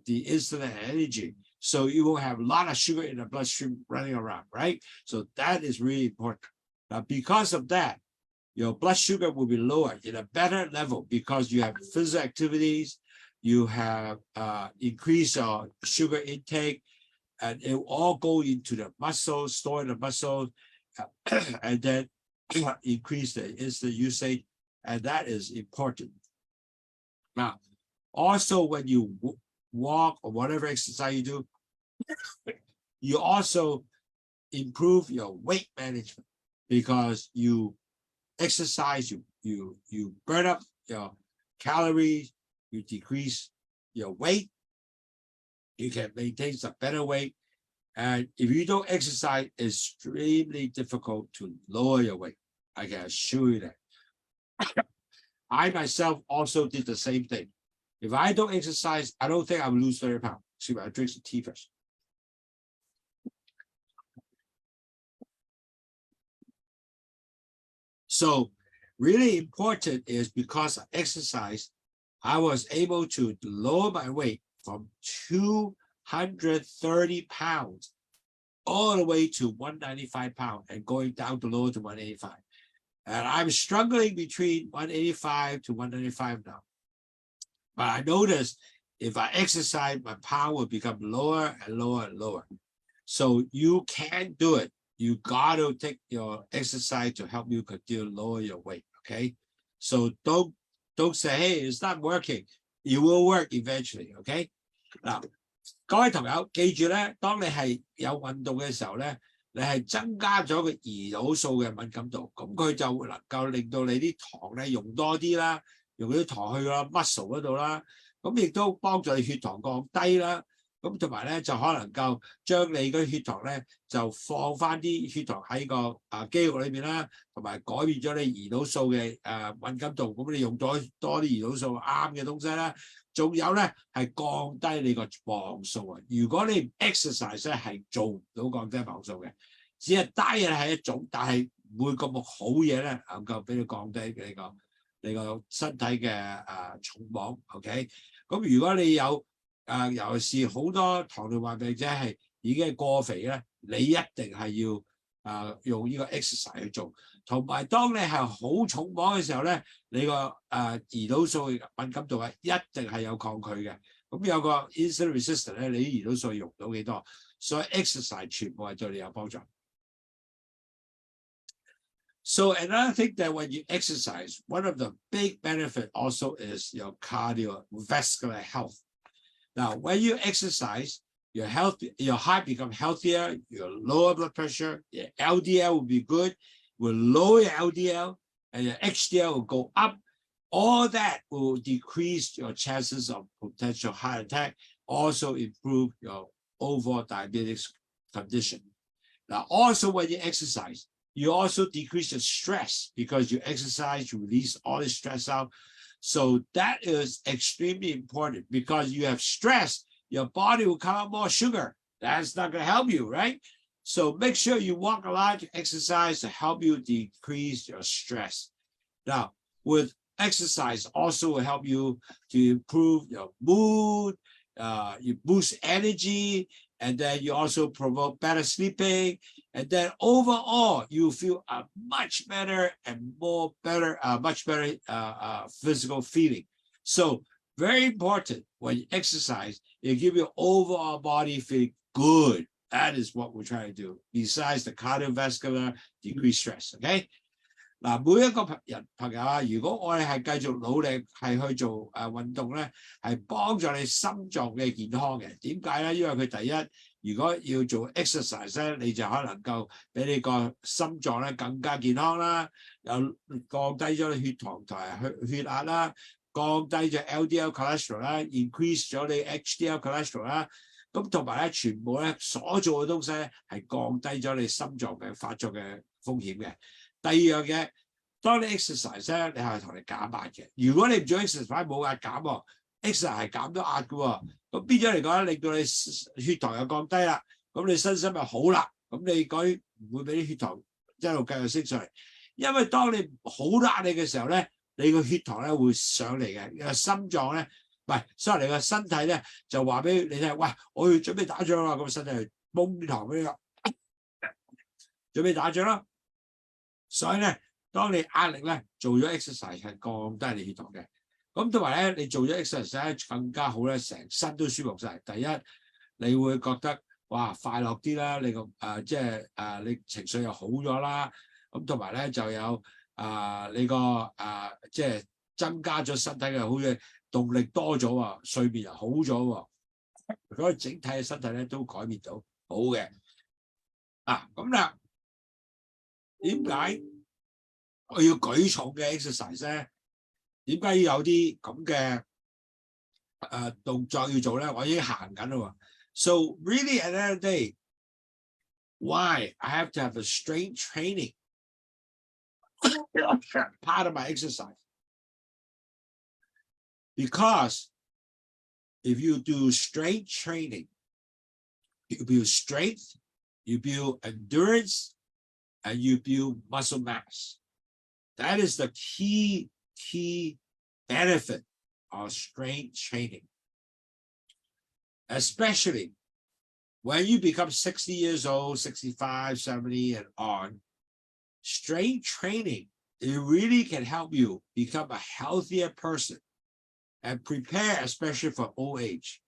the insulin energy. So you will have a lot of sugar in the bloodstream running around, right? So that is really important. Now, because of that, your blood sugar will be lower in a better level because you have physical activities, you have increased your sugar intake, and it will all go into the muscles, store in the muscles, and then increase the insulin usage, and that is important. Now, also when you walk or whatever exercise you do, you also improve your weight management because you exercise, you burn up your calories, you decrease your weight, you can maintain some better weight. And if you don't exercise, it's extremely difficult to lower your weight. I can assure you that. I myself also did the same thing. If I don't exercise, I don't think I will lose 30 pounds. See, I drink some tea first. So really important is because of exercise, I was able to lower my weight from 230 pounds all the way to 195 pounds and going down to lower to 185. And I'm struggling between 185 to 195 now. But I noticed if I exercise, my power will become lower and lower and lower. So you can do it. You got to take your exercise to help you continue to lower your weight, okay? So don't say, hey, it's not working. It will work eventually, okay? Now, 各位朋友記住咧，當你係有運動嘅時候咧，你係增加咗個胰島素嘅敏感度，咁佢就會能夠令到你啲糖咧用多啲啦，用啲糖去個 muscle 嗰度啦，咁亦都幫助你血糖降低啦。咁同埋咧就可能夠將你嗰啲血糖咧就放翻啲血糖喺個肌肉裏邊啦，同埋改變咗你胰島素嘅敏感度，咁你用多啲胰島素啱嘅東西啦。仲有咧係降低你個磅數啊！如果你唔 exercise 咧係做唔到降低磅數嘅，只係 diet 係一種，但係唔會咁好嘢咧能夠俾你降低你個身體嘅重磅。OK， 咁如果你有尤其是好多糖尿病病者係已經係過肥咧，你一定係要用呢個 exercise 去做。同埋當你係好重磅嘅時候咧，你個胰島素敏感度係一定係有抗拒嘅。咁有個 insulin resistance 咧，你啲胰島素用唔到幾多，所以 exercise 全部係對你有幫助。So another thing that when you exercise, one of the big benefit also is your cardiovascular health. Now, when you exercise, your heart becomes healthier, your lower blood pressure, your LDL will be good, will lower your LDL, and your HDL will go up. All that will decrease your chances of potential heart attack, also improve your overall diabetes condition. Now, also when you exercise, you also decrease the stress because you exercise, you release all the stress out. So that is extremely important because you have stress, your body will come out more sugar. That's not going to help you, right? So make sure you walk a lot, exercise to help you decrease your stress. Now, with exercise also will help you to improve your mood, you boost energy, and then you also promote better sleeping, and then overall you feel a much better and much better physical feeling. So very important when you exercise, it give your overall body feeling good. That is what we're trying to do. Besides the cardiovascular, decrease stress. Okay. 嗱，每一個朋友啊，如果我哋係繼續努力係去做運動咧，係幫助你心臟嘅健康嘅。點解咧？因為佢第一，如果要做 exercise 咧，你就可能夠俾你個心臟咧更加健康啦，又降低咗你血糖同埋血壓啦，降低咗 LDL cholesterol 啦 ，increase 咗你 HDL cholesterol 啦。咁同埋咧，全部咧所做嘅東西咧係降低咗你心臟病發作嘅風險嘅。第二樣嘢，當你 exercise 咧，你係同你減壓嘅。如果你唔做 exercise， 冇壓減喎 ，exercise 係減咗壓嘅喎。咁變咗嚟講咧，令到你血糖又降低啦，咁你身心又好啦。咁你講唔會俾啲血糖一路繼續升上嚟，因為當你好壓力嘅時候咧，你個血糖咧會上嚟嘅，你個心臟咧，唔係，所以你個身體咧就話俾你聽，喂，我要準備打仗啦，咁身體就泵啲糖俾你，準備打仗啦。所以咧，當你壓力咧做咗 exercise 係降低你血糖嘅，咁同埋咧你做咗 exercise 咧更加好咧，成身都舒服晒。第一，你會覺得哇快樂啲啦，你個你情緒又好咗啦，咁同埋咧就有你個即係增加咗身體嘅好似動力多咗啊，睡眠又好咗喎，所以整體嘅身體咧都改變到好嘅。咁啦。點解我要舉重嘅 exercise 咧？點解要有啲咁嘅動作要做咧？我已經行緊啦喎。So really at the end of the day, why I have to have a strength training part of my exercise? Because if you do strength training, you build strength, you build endurance, and you build muscle mass. That is the key benefit of strength training. Especially when you become 60 years old, 65, 70, and on, strength training, it really can help you become a healthier person and prepare especially for old age.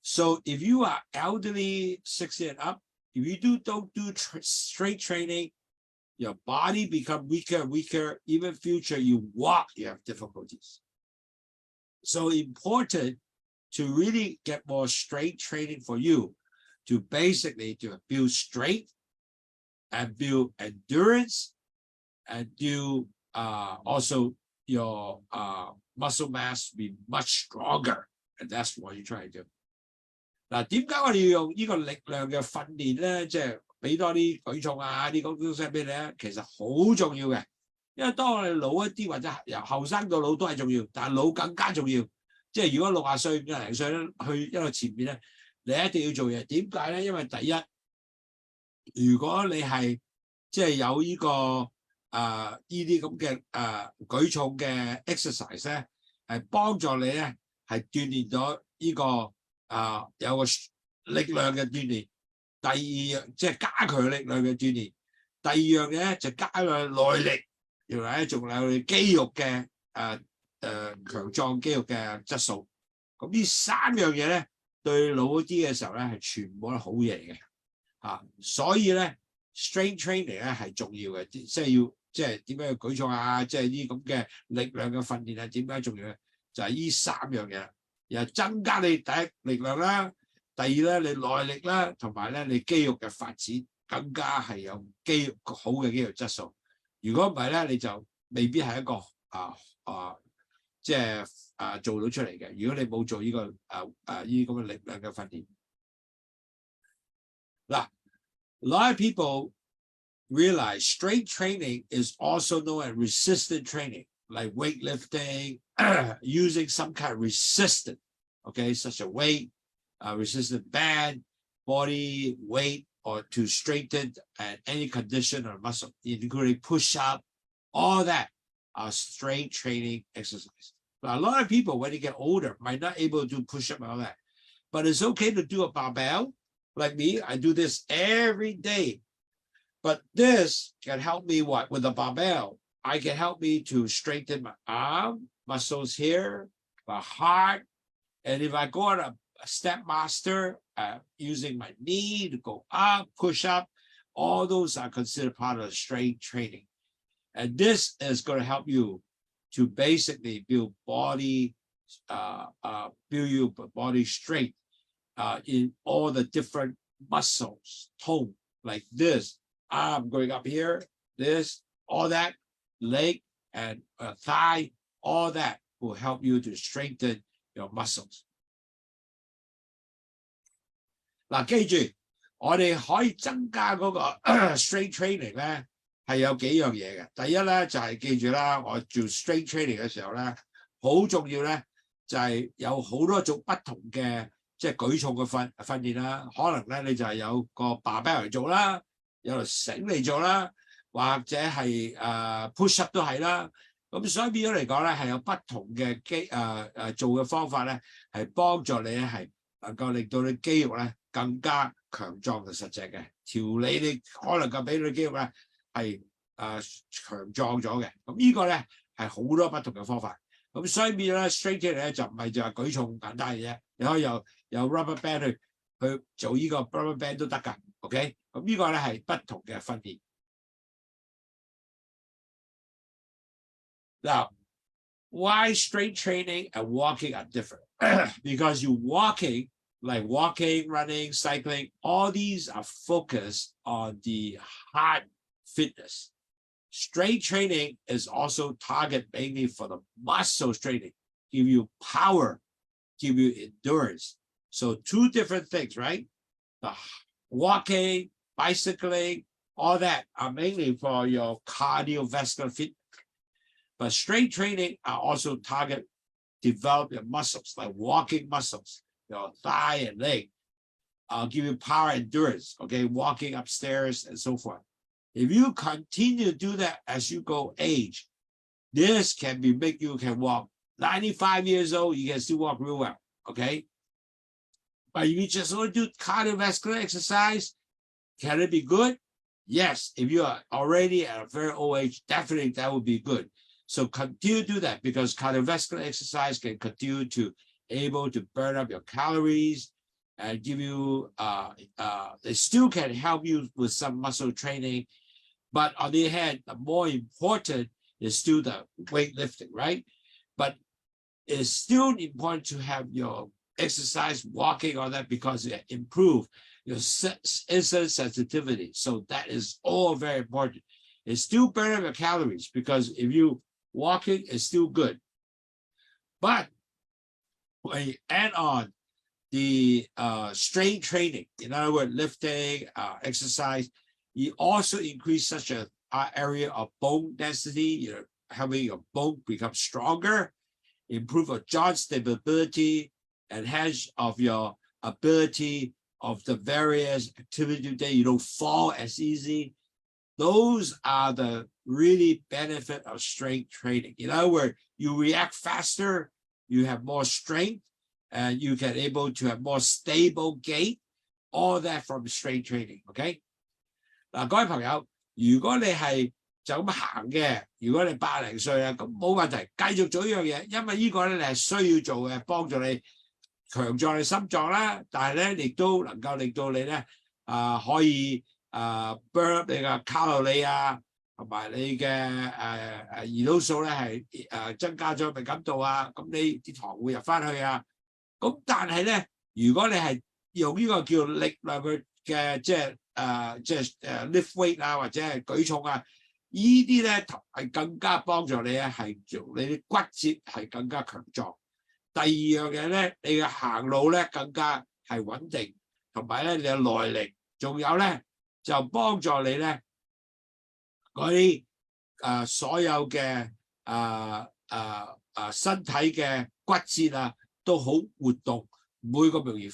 So if you are elderly, 60 and up, if you don't do strength training, your body become weaker and weaker. Even future, you walk, you have difficulties. So important to really get more strength training for you to basically to build strength and build endurance and do also your muscle mass be much stronger. And that's what you're trying to do. 嗱，點解我哋要用呢個力量嘅訓練咧？即係俾多啲舉重啲咁東西俾你咧，其實好重要嘅。因為當我哋老一啲或者由後生到老都係重要，但係老更加重要。即係如果60歲、50歲咧，去一路前面咧，你一定要做嘢。點解咧？因為第一，如果你係即係有呢個呢啲咁嘅舉重嘅 exercise 咧，係幫助你咧係鍛鍊咗呢個。有個力量嘅鍛鍊，第二樣即係加強力量嘅鍛鍊，第二樣嘢咧就加強耐力，原來咧仲有你肌肉嘅強壯肌肉嘅質素。咁呢3樣嘢咧對老啲嘅時候咧係全部都好嘢嘅所以咧 strength training 咧係重要嘅，即係點解要舉重即係呢咁嘅力量嘅訓練點解重要咧？就係呢3樣嘢。又增加你第一力量啦，第二咧你耐力啦，同埋咧你肌肉嘅發展更加係有好嘅肌肉質素。如果唔係咧，你就未必係一個即係做到出嚟嘅。如果你冇做呢個呢咁嘅力量嘅訓練，嗱 ，a lot of people realize strength training is also known as resistance training, like weightlifting. Using some kind of resistance, okay, such a weight, resistant band, body weight, or to strengthen any condition or muscle, including push-up, all that are strength training exercise. Now, a lot of people, when they get older, might not able to do push-up and all that, but it's okay to do a barbell, Like me, I do this every day. But this can help me what? With the barbell, I can help me to strengthen my arm, muscles here, my heart. And if I go on a step master, using my knee to go up, push up, all those are considered part of strength training. And this is going to help you to basically build body strength in all the different muscles, tone, like this, arm going up here, this, all that, leg and thigh, all that will help you to strengthen your muscles. 嗱，記住，我哋可以增加嗰個strength training 咧，係有幾樣嘢嘅。第一咧就係記住啦，我做 strength training 嘅時候咧，好重要咧就係有好多種不同嘅即係舉重嘅訓練啦。可能咧你就係有個 barbell 嚟做啦，有條繩嚟做啦，或者係push up 都係啦。咁所以變咗嚟講咧，係有不同嘅做嘅方法咧，係幫助你咧係能夠令到你肌肉咧更加強壯同實際嘅，調理你可能夠俾你肌肉咧係強壯咗嘅。咁呢個咧係好多不同嘅方法。咁所以變咗咧 strength training 咧就唔係就係舉重簡單嘅啫，你可以有 rubber band 去做呢個 rubber band 都得㗎。OK， 咁呢個咧係不同嘅訓練。Now, why strength training and walking are different? Because you walking, like walking, running, cycling, all these are focused on the heart fitness. Strength training is also targeted mainly for the muscle training, give you power, give you endurance. So two different things, right? The walking, bicycling, all that are mainly for your cardiovascular fitness. But strength training are also target develop your muscles, like walking muscles, your thigh and leg. Give you power endurance, okay, walking upstairs and so forth. If you continue to do that as you go age, this can make you can walk 95 years old, you can still walk real well, okay? But if you just want to do cardiovascular exercise, can it be good? Yes, if you are already at a very old age, definitely that would be good. So continue to do that because cardiovascular exercise can continue to able to burn up your calories and give you, they still can help you with some muscle training. But on the other hand, the more important is still the weightlifting, right? But it's still important to have your exercise, walking on that because it improves your insulin sensitivity. So that is all very important. It's still burn up your calories because if you walking is still good. But when you add on the strength training, in other words, lifting, exercise, you also increase such an area of bone density, helping your bone become stronger, improve your joint stability, enhance of your ability of the various activities that you don't fall as easy. Those are the really benefit of strength training. In other words, you react faster, you have more strength, and you can able to have more stable gait, all that from strength training, okay? 嗱，各位朋友，如果你係就咁行嘅，如果你80歲啊，咁冇問題，繼續做呢樣嘢，因為呢個咧你係需要做嘅，幫助你強壯你心臟啦，但係咧亦都能夠令到你咧可以burn up 你嘅卡路里啊，同埋你嘅胰島素咧係增加咗敏感度啊，咁你啲糖會入翻去啊。咁但係咧，如果你係用呢個叫力量嘅即係lift weight 啊，或者係舉重啊，呢啲咧係更加幫助你咧係做你啲骨節係更加強壯。第二樣嘢咧，你嘅行路咧更加係穩定，同埋咧你有耐力，仲有咧就幫助你咧嗰啲所有嘅身體嘅骨節啊都好活動，唔會咁容易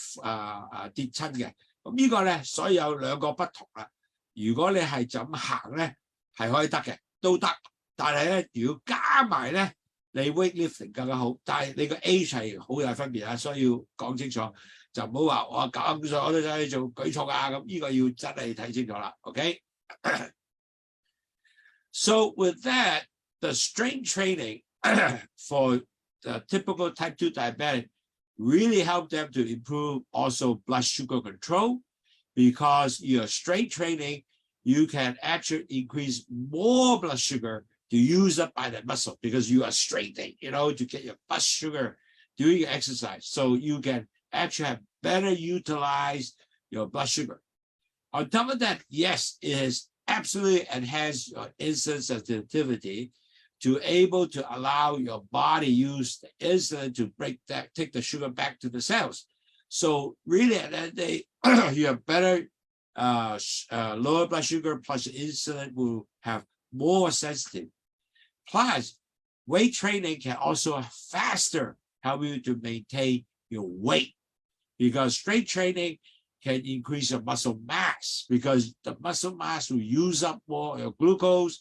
跌親嘅。咁呢個咧，所以有兩個不同啦。如果你係就咁行咧，係可以得嘅，都得。但係咧，如果加埋咧，你 weightlifting 更加好，但係你個 age 係好大分別啊，所以要講清楚，就唔好話我95歲我都想去做舉重啊，咁呢個要真係睇清楚啦 ，OK？ So with that, the strength training for the typical type 2 diabetic really help them to improve also blood sugar control, because your strength training, you can actually increase more blood sugar to use up by the muscle because you are strengthening, to get your blood sugar during your exercise. So you can actually have better utilize your blood sugar. On top of that, yes, it is absolutely enhance your insulin sensitivity to able to allow your body use the insulin to take the sugar back to the cells. So really at that day, you have better lower blood sugar, plus insulin will have more sensitive. Plus, weight training can also faster help you to maintain your weight, because strength training can increase your muscle mass, because the muscle mass will use up more your glucose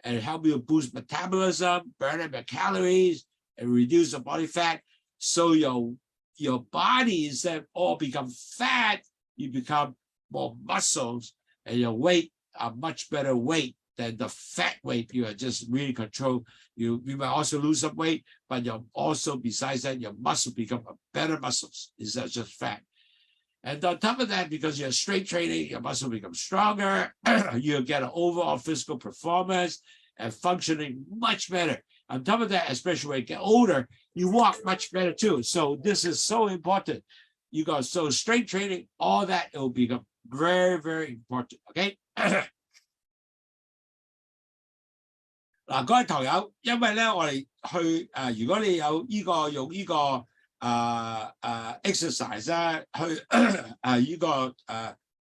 and help you boost metabolism, burn up your calories, and reduce the body fat. So your body instead of all become fat, you become more muscles, and your weight are much better weight than the fat weight you are just really control. You might also lose some weight, but you also, besides that, your muscle become a better muscles instead of just fat. And on top of that, because you're strength training, your muscle becomes stronger, you get an overall physical performance and functioning much better. On top of that, especially when you get older, you walk much better too. So this is so important. You got so strength training, all that, it will become very, very important. Okay? 嗱，各位堂友，因為咧我哋去如果你有用呢個exercise 咧，去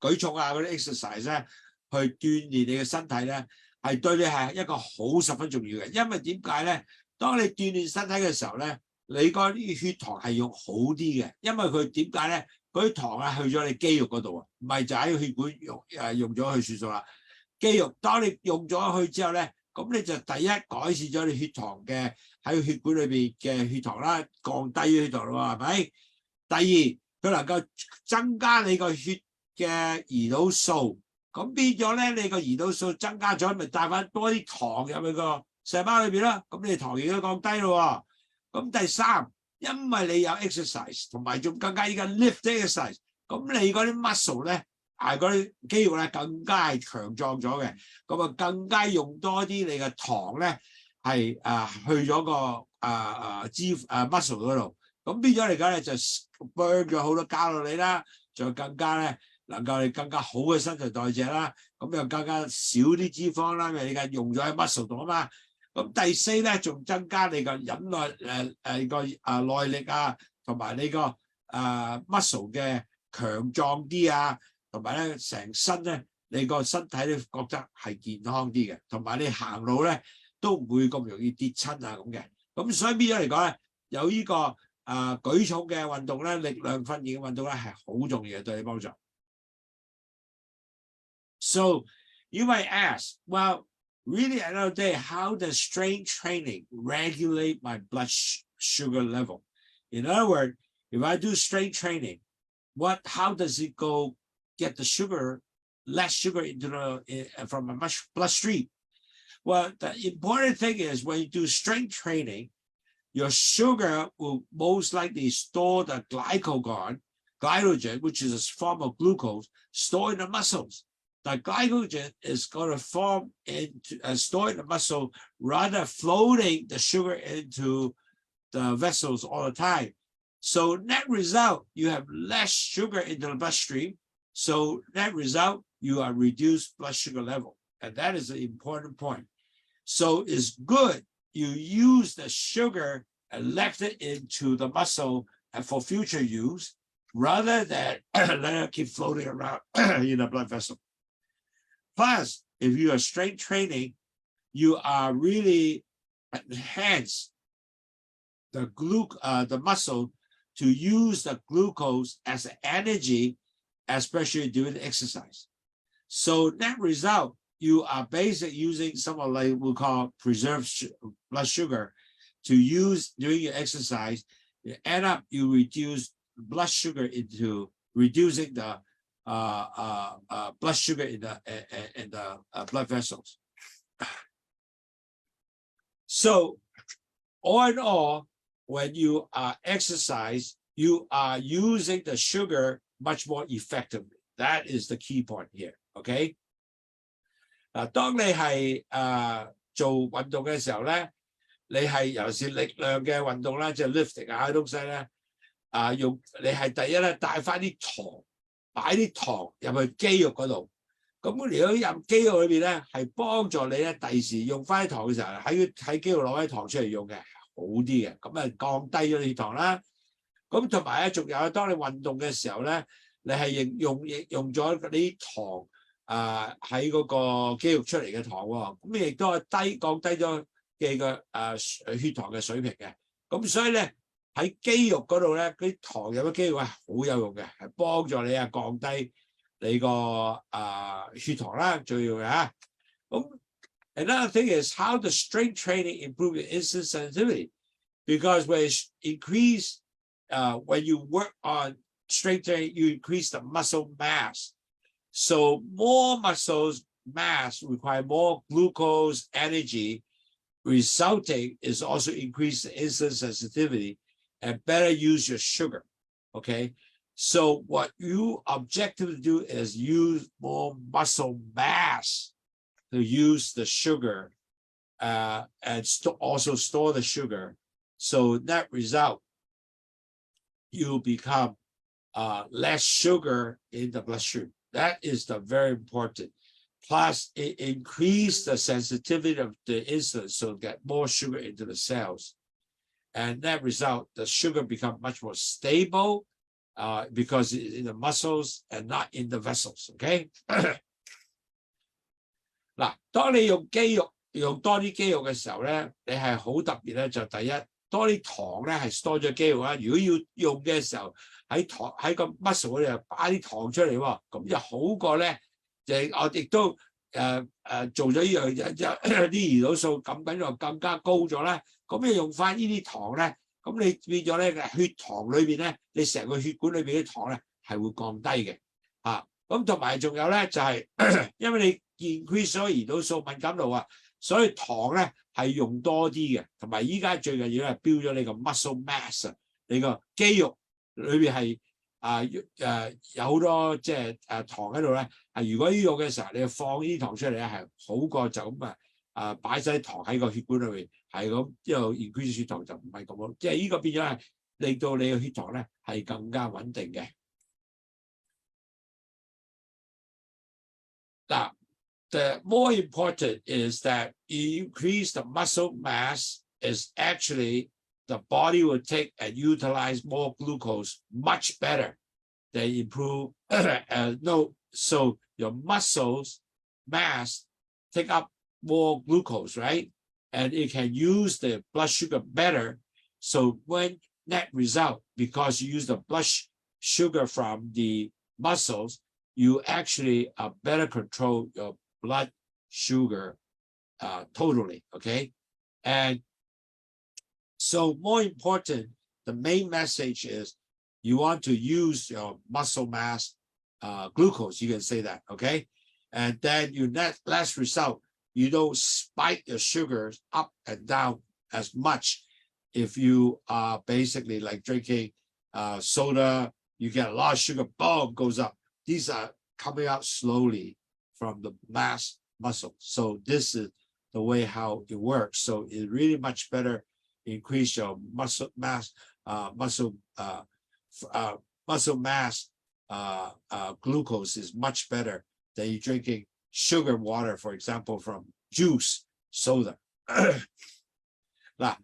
舉重啊嗰啲 exercise 咧，去鍛鍊你嘅身體咧，係對你係一個好十分重要嘅。因為點解咧？當你鍛鍊身體嘅時候咧，你嗰啲血糖係用好啲嘅，因為佢點解咧？嗰啲糖啊去咗你肌肉嗰度啊，唔係就喺血管用咗去算數啦。肌肉當你用咗去之後咧，咁你就第一改善咗你血糖嘅喺血管裏邊嘅血糖啦，降低血糖啦，係咪？第二，佢能夠增加你個血嘅胰島素，咁變咗咧，你個胰島素增加咗，咪帶翻多啲糖入去個細胞裏邊啦，咁你糖亦都降低咯。咁第三，因為你有 exercise 同埋仲更加依家 lift exercise，咁你嗰啲 muscle 咧。嗰啲肌肉咧更加係強壯咗嘅，咁啊更加用多啲你嘅糖咧係去咗個muscle 嗰度，咁變咗嚟講咧就 burn 咗好多卡路里啦，仲更加咧能夠你更加好嘅新陳代謝啦，咁又更加少啲脂肪啦，因為你嘅用咗喺 muscle 度啊嘛。咁第四咧仲增加你個忍耐耐力啊，同埋你個muscle 嘅強壯啲啊。同埋咧，成身咧，你個身體咧覺得係健康啲嘅，同埋你行路咧都唔會咁容易跌親啊咁嘅。咁所以變咗嚟講咧，有呢個舉重嘅運動咧，力量訓練嘅運動咧係好重要嘅，對你幫助。So you might ask, well, really at the end of the day, how does strength training regulate my blood sugar level? In other words, if I do strength training, how does it get the less sugar into from my bloodstream? Well, the important thing is when you do strength training, your sugar will most likely store the glycogen, which is a form of glucose, stored in the muscles. The glycogen is going to form into store in the muscle, rather floating the sugar into the vessels all the time. So net result, you have less sugar into the bloodstream. So that result, you are reduced blood sugar level. And that is an important point. So it's good you use the sugar and left it into the muscle and for future use, rather than let it keep floating around in the blood vessel. Plus, if you are strength training, you are really enhance the muscle to use the glucose as energy, especially during exercise. So that result, you are basically using some of like we call preserved blood sugar to use during your exercise, you end up you reduce blood sugar into reducing the blood sugar in the blood vessels. So all in all, when you exercise, you are using the sugar much more effectively. That is the key point here. OK， 當你係做運動嘅時候咧，你係尤其是力量嘅運動啦，即係 lifting 啲東西咧，用你係第一咧帶翻啲糖，擺啲糖入去肌肉嗰度。咁如果入肌肉裏邊咧，係幫助你咧第時用翻啲糖嘅時候，喺肌肉攞翻啲糖出嚟用嘅，好啲嘅。咁降低咗你血糖啦。咁同埋咧，仲有當你運動嘅時候咧，你係用咗嗰啲糖喺嗰個肌肉出嚟嘅糖喎，咁亦都係降低咗嘅血糖嘅水平嘅。咁所以咧喺肌肉嗰度咧，嗰啲糖入咗肌肉係好有用嘅，係幫助你降低你個血糖啦，最要嘅。咁 another thing is how the strength training improve your insulin sensitivity, because when you work on strength training, you increase the muscle mass. So more muscles mass require more glucose energy, resulting is also increase the insulin sensitivity and better use your sugar. Okay, so what you objectively do is use more muscle mass to use the sugar and also store the sugar. So net result, you become less sugar in the bloodstream. That is the very important. Plus, it increases the sensitivity of the insulin, so get more sugar into the cells. And that result, the sugar become much more stable because it's in the muscles and not in the vessels. Okay? 嗱，當你用多啲肌肉嘅時候咧，你係好特別咧，就第一。多啲糖咧係 store 咗肌肉啦，如果要用嘅時候喺個 muscle 嗰度擺啲糖出嚟喎，咁就好過咧，我亦都做咗呢樣嘢，啲胰島素撳緊就更加高咗啦。咁你用翻呢啲糖咧，咁你變咗咧血糖裏邊咧，你成個血管裏邊啲糖咧係會降低嘅嚇。咁同埋仲有咧就係因為你 increase 咗胰島素敏感度啊。所以糖咧係用多啲嘅，同埋依家最緊要係標咗你個 muscle mass 啊，你個肌肉裏邊係有好多即係糖喺度咧，如果要用嘅時候，你放呢啲糖出嚟咧係好過就咁擺晒糖喺個血管裏邊，係咁一路 increase 血糖就唔係咁好，即係呢個變咗係令到你嘅血糖咧係更加穩定嘅。嗱。The more important is that you increase the muscle mass is actually the body will take and utilize more glucose much better than improve. So your muscles mass take up more glucose, right? And it can use the blood sugar better. So when net result, because you use the blood sugar from the muscles, you actually better control your blood sugar totally, okay? And so more important, the main message is you want to use your muscle mass glucose, you can say that, okay? And then you last result, you don't spike your sugars up and down as much. If you are basically like drinking soda, you get a lot of sugar, boom, goes up. These are coming out slowly from the mass muscle. So this is the way how it works. So it really much better increase your muscle mass, glucose is much better than you drinking sugar water, for example, from juice, soda. 嗱，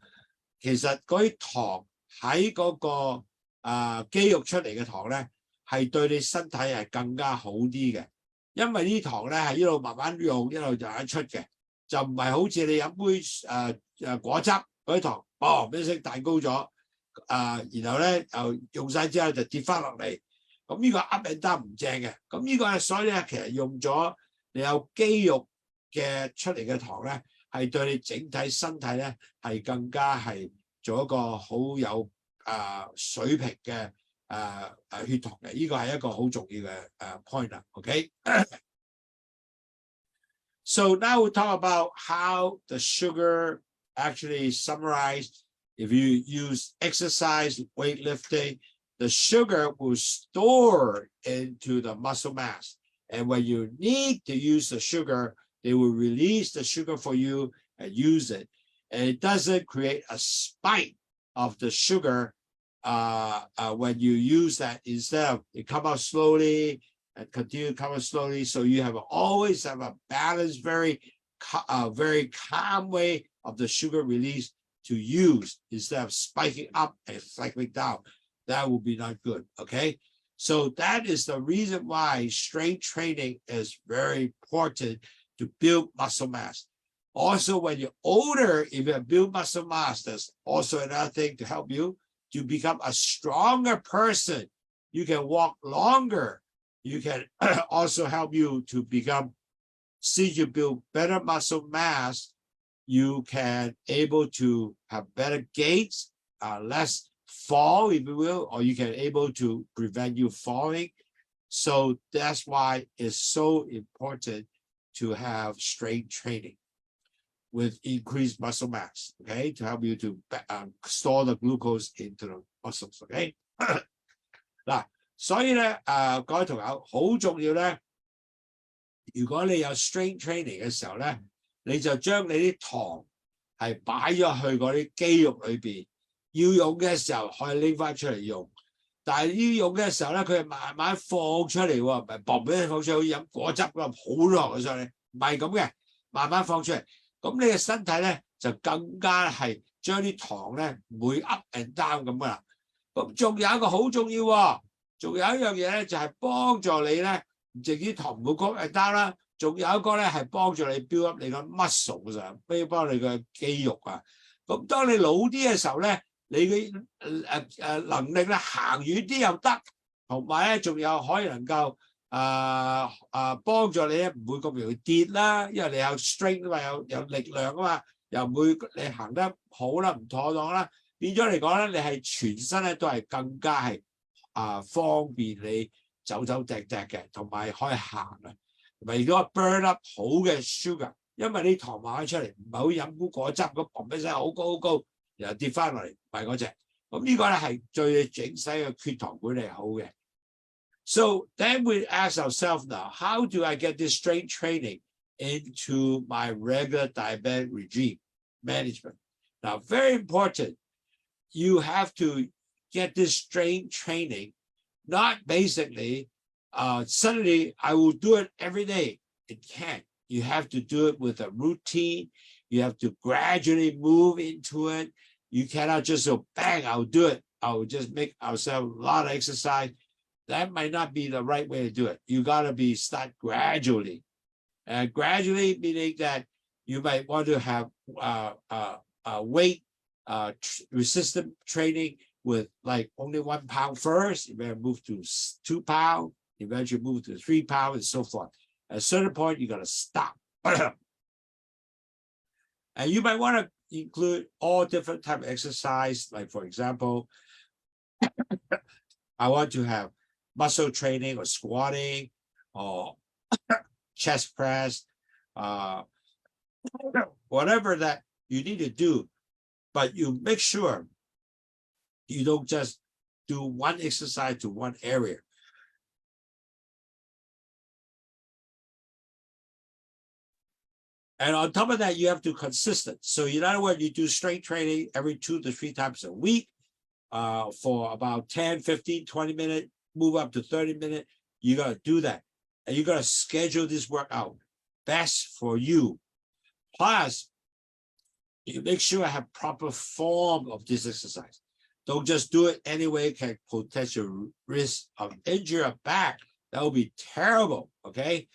其實嗰啲糖喺嗰個肌肉出嚟嘅糖咧，係對你身體係更加好啲嘅。因為呢啲糖咧係一路慢慢用，一路就出嘅，就唔係好似你飲杯果汁嗰啲糖，嘣一聲彈高咗，然後咧又用晒之後就跌翻落嚟，咁呢個 up and down 唔正嘅。咁呢個所以咧其實用咗你有肌肉嘅出嚟嘅糖咧，係對你整體身體咧係更加係做一個好有水平嘅血糖嘅，呢個係一個好重要嘅point 啦。OK， so now we talk about how the sugar actually summarized. If you use exercise, weightlifting, the sugar will store into the muscle mass. And when you need to use the sugar, they will release the sugar for you and use it. And it doesn't create a spike of the sugar when you use that. Instead of it come out slowly and continue to come out slowly. So you always have a balanced, very calm way of the sugar release to use instead of spiking up and cycling down. That will be not good. Okay, so that is the reason why strength training is very important to build muscle mass. Also, when you're older, if you build muscle mass, that's also another thing to help you to become a stronger person. You can walk longer. You can also help you to become, since you build better muscle mass, you can able to have better gaits, less fall, if you will, or you can able to prevent you falling. So that's why it's so important to have strength training with increased muscle mass, okay, to help you to store the glucose into the muscles, okay. 嗱，所以咧各位同學好重要咧，如果你有 strength training 嘅時候咧，你就將你啲糖係擺咗去嗰啲肌肉裏邊，要用嘅時候可以拎翻出嚟用，但係要用嘅時候咧，佢係慢慢放出嚟喎，唔係嘣俾你放出嚟，好似飲果汁咁好落上嚟，唔係咁嘅，慢慢放出嚟。咁你嘅身體咧就更加係將啲糖咧唔會 up and down 咁噶啦。咁仲有一個好重要喎，仲有一樣嘢咧就係幫助你咧，唔淨啲糖唔會 up and down 啦，仲有一個咧係幫助你 build up 你個 muscle 上，幫你嘅肌肉啊。咁當你老啲嘅時候咧，你嘅能力咧行遠啲又得，同埋咧仲有可以能夠幫助你咧唔會咁容易跌啦，因為你有 strength 啊嘛，有力量啊嘛，又唔會你行得好啦，唔妥當啦，變咗嚟講咧，你係全身咧都係更加係方便你走趯嘅，同埋可以行啊，同埋如果 burn up 好嘅 sugar， 因為啲糖買出嚟唔係好似飲股果汁咁嘣一聲好高好高，然後跌翻落嚟，唔係嗰隻。咁呢個咧係對整體嘅血糖管理好嘅。So then we ask ourselves now, how do I get this strength training into my regular diabetic regime management? Now, very important, you have to get this strength training, not basically, suddenly I will do it every day. It can't. You have to do it with a routine. You have to gradually move into it. You cannot just go, bang, I'll do it. I'll just make ourselves a lot of exercise. That might not be the right way to do it. You got to start gradually. And gradually meaning that you might want to have weight resistant training with like only 1 pound first. You may move to 2 pounds, eventually move to 3 pounds and so forth. At a certain point, you got to stop. And you might want to include all different type of exercise. Like for example, I want to have muscle training or squatting or chest press, whatever that you need to do, but you make sure you don't just do one exercise to one area. And on top of that, you have to be consistent. So in other words, you do strength training every 2 to 3 times a week for about 10, 15, 20 minutes, move up to 30 minutes. You got to do that. And you got to schedule this workout best for you. Plus, you make sure I have proper form of this exercise. Don't just do it anyway, can potential risk of injury or back. That would be terrible, okay?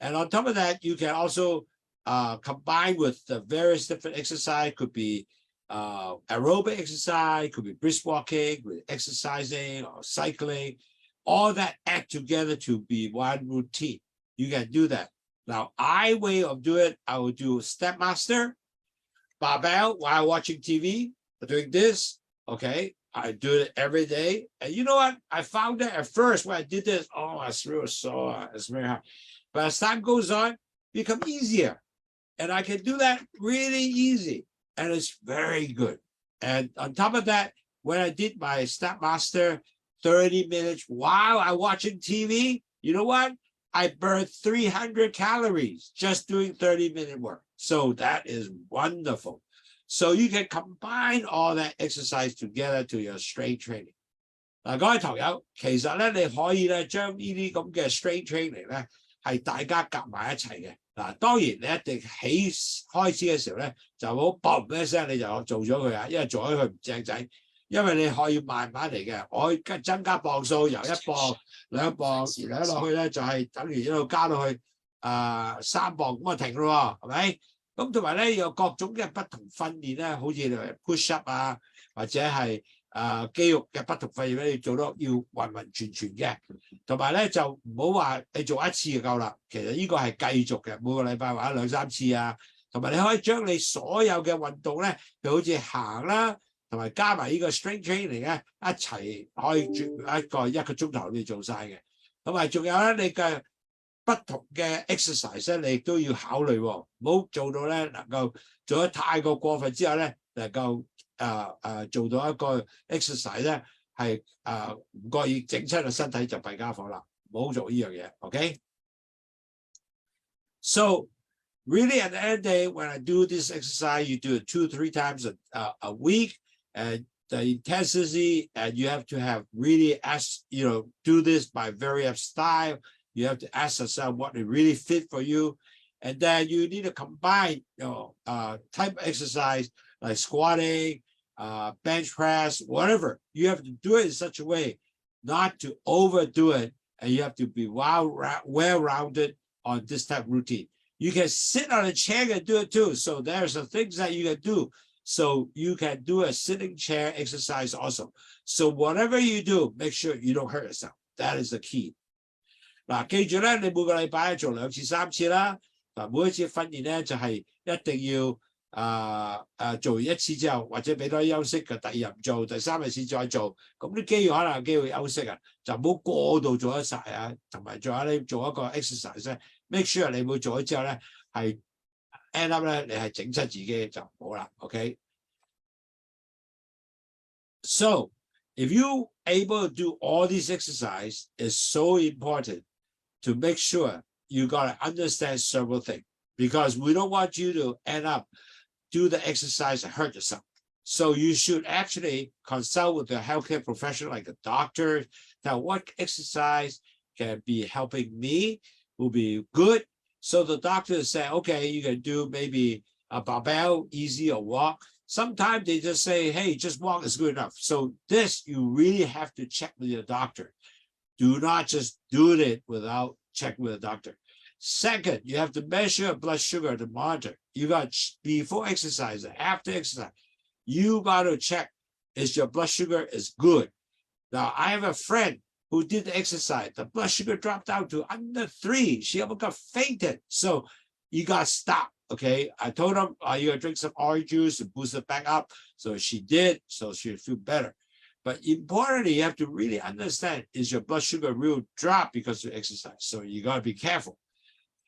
And on top of that, you can also combine with the various different exercise. Could be aerobic exercise, could be brisk walking, with exercising or cycling. All that add together to be one routine. You can do that. Now, I way of doing it, I will do step master, barbell while watching TV, doing this, okay? I do it every day. And you know what? I found that at first when I did this, oh, it's real sore, it's very hard. But as time goes on, it becomes easier. And I can do that really easy. And it's very good. And on top of that, when I did my step master 30 minutes while I'm watching TV, you know what? I burned 300 calories just doing 30-minute work. So that is wonderful. So you can combine all that exercise together to your strength training. 嗱，各位朋友，其實咧你可以咧將呢啲咁嘅 strength training 咧係大家夾埋一齊嘅。嗱，當然你一定開始嘅時候咧就好嘣一聲你就做咗佢啊，因為做咗佢唔正仔。因為你可以慢慢嚟嘅，我增加磅數，由1磅、2磅而落去咧，就係等於一路加到去3磅咁啊停咯，係咪？咁同埋咧有各種嘅不同訓練咧，好似你 push up 啊，或者係肌肉嘅不同訓練咧，你做到要完全嘅。同埋咧就唔好話你做一次就夠啦，其實呢個係繼續嘅，每個禮拜或者2、3次啊。同埋你可以將你所有嘅運動咧，就好似行啦。同埋加埋呢個 strength training 咧，一齊可以一個鐘頭你做晒嘅。同埋仲有咧，你嘅不同嘅 exercise 咧，你亦都要考慮喎，唔好做到咧能夠做得太過過分之後咧，能夠做到一個 exercise 咧係唔覺意整親個身體就弊家伙啦，唔好做呢樣嘢。OK？ So really at the end of the day, when I do this exercise, you do it 2-3 times a week. And the intensity, and you have to have really do this by various style. You have to ask yourself what is really fit for you. And then you need to combine, type of exercise like squatting, bench press, whatever. You have to do it in such a way not to overdo it. And you have to be well-rounded on this type of routine. You can sit on a chair and do it too. So there's some things that you can do. So you can do a sitting chair exercise also. So whatever you do, make sure you don't hurt yourself. That is the key. 嗱，記住咧，你每個禮拜做2次3次啦。嗱，每一次訓練咧就係一定要做完一次之後，或者俾多啲休息嘅，第2日唔做，第3日先再做。咁啲肌肉可能有機會休息啊，就唔好過度做得晒啊。同埋仲有你做一個 exercise 咧 ，make sure 你會做咗之後咧係。end up 咧，你係整親自己就唔好啦 ，OK？ So if you able to do all these exercise, is so important to make sure you gotta understand several things because we don't want you to end up do the exercise and hurt yourself. So you should actually consult with a healthcare professional like a doctor. Now, what exercise can be helping me will be good. So the doctor say, okay, you can do maybe a barbell, easy or walk. Sometimes they just say, hey, just walk is good enough. So this, you really have to check with your doctor. Do not just do it without checking with the doctor. Second, you have to measure blood sugar to monitor. You got before exercise, after exercise, you got to check is your blood sugar is good. Now, I have a friend who did the exercise. The blood sugar dropped down to under 3. She almost got fainted. So you got to stop, okay? I told her, you got to drink some orange juice to boost it back up. So she did, so she'll feel better. But importantly, you have to really understand, is your blood sugar real drop because of exercise? So you got to be careful.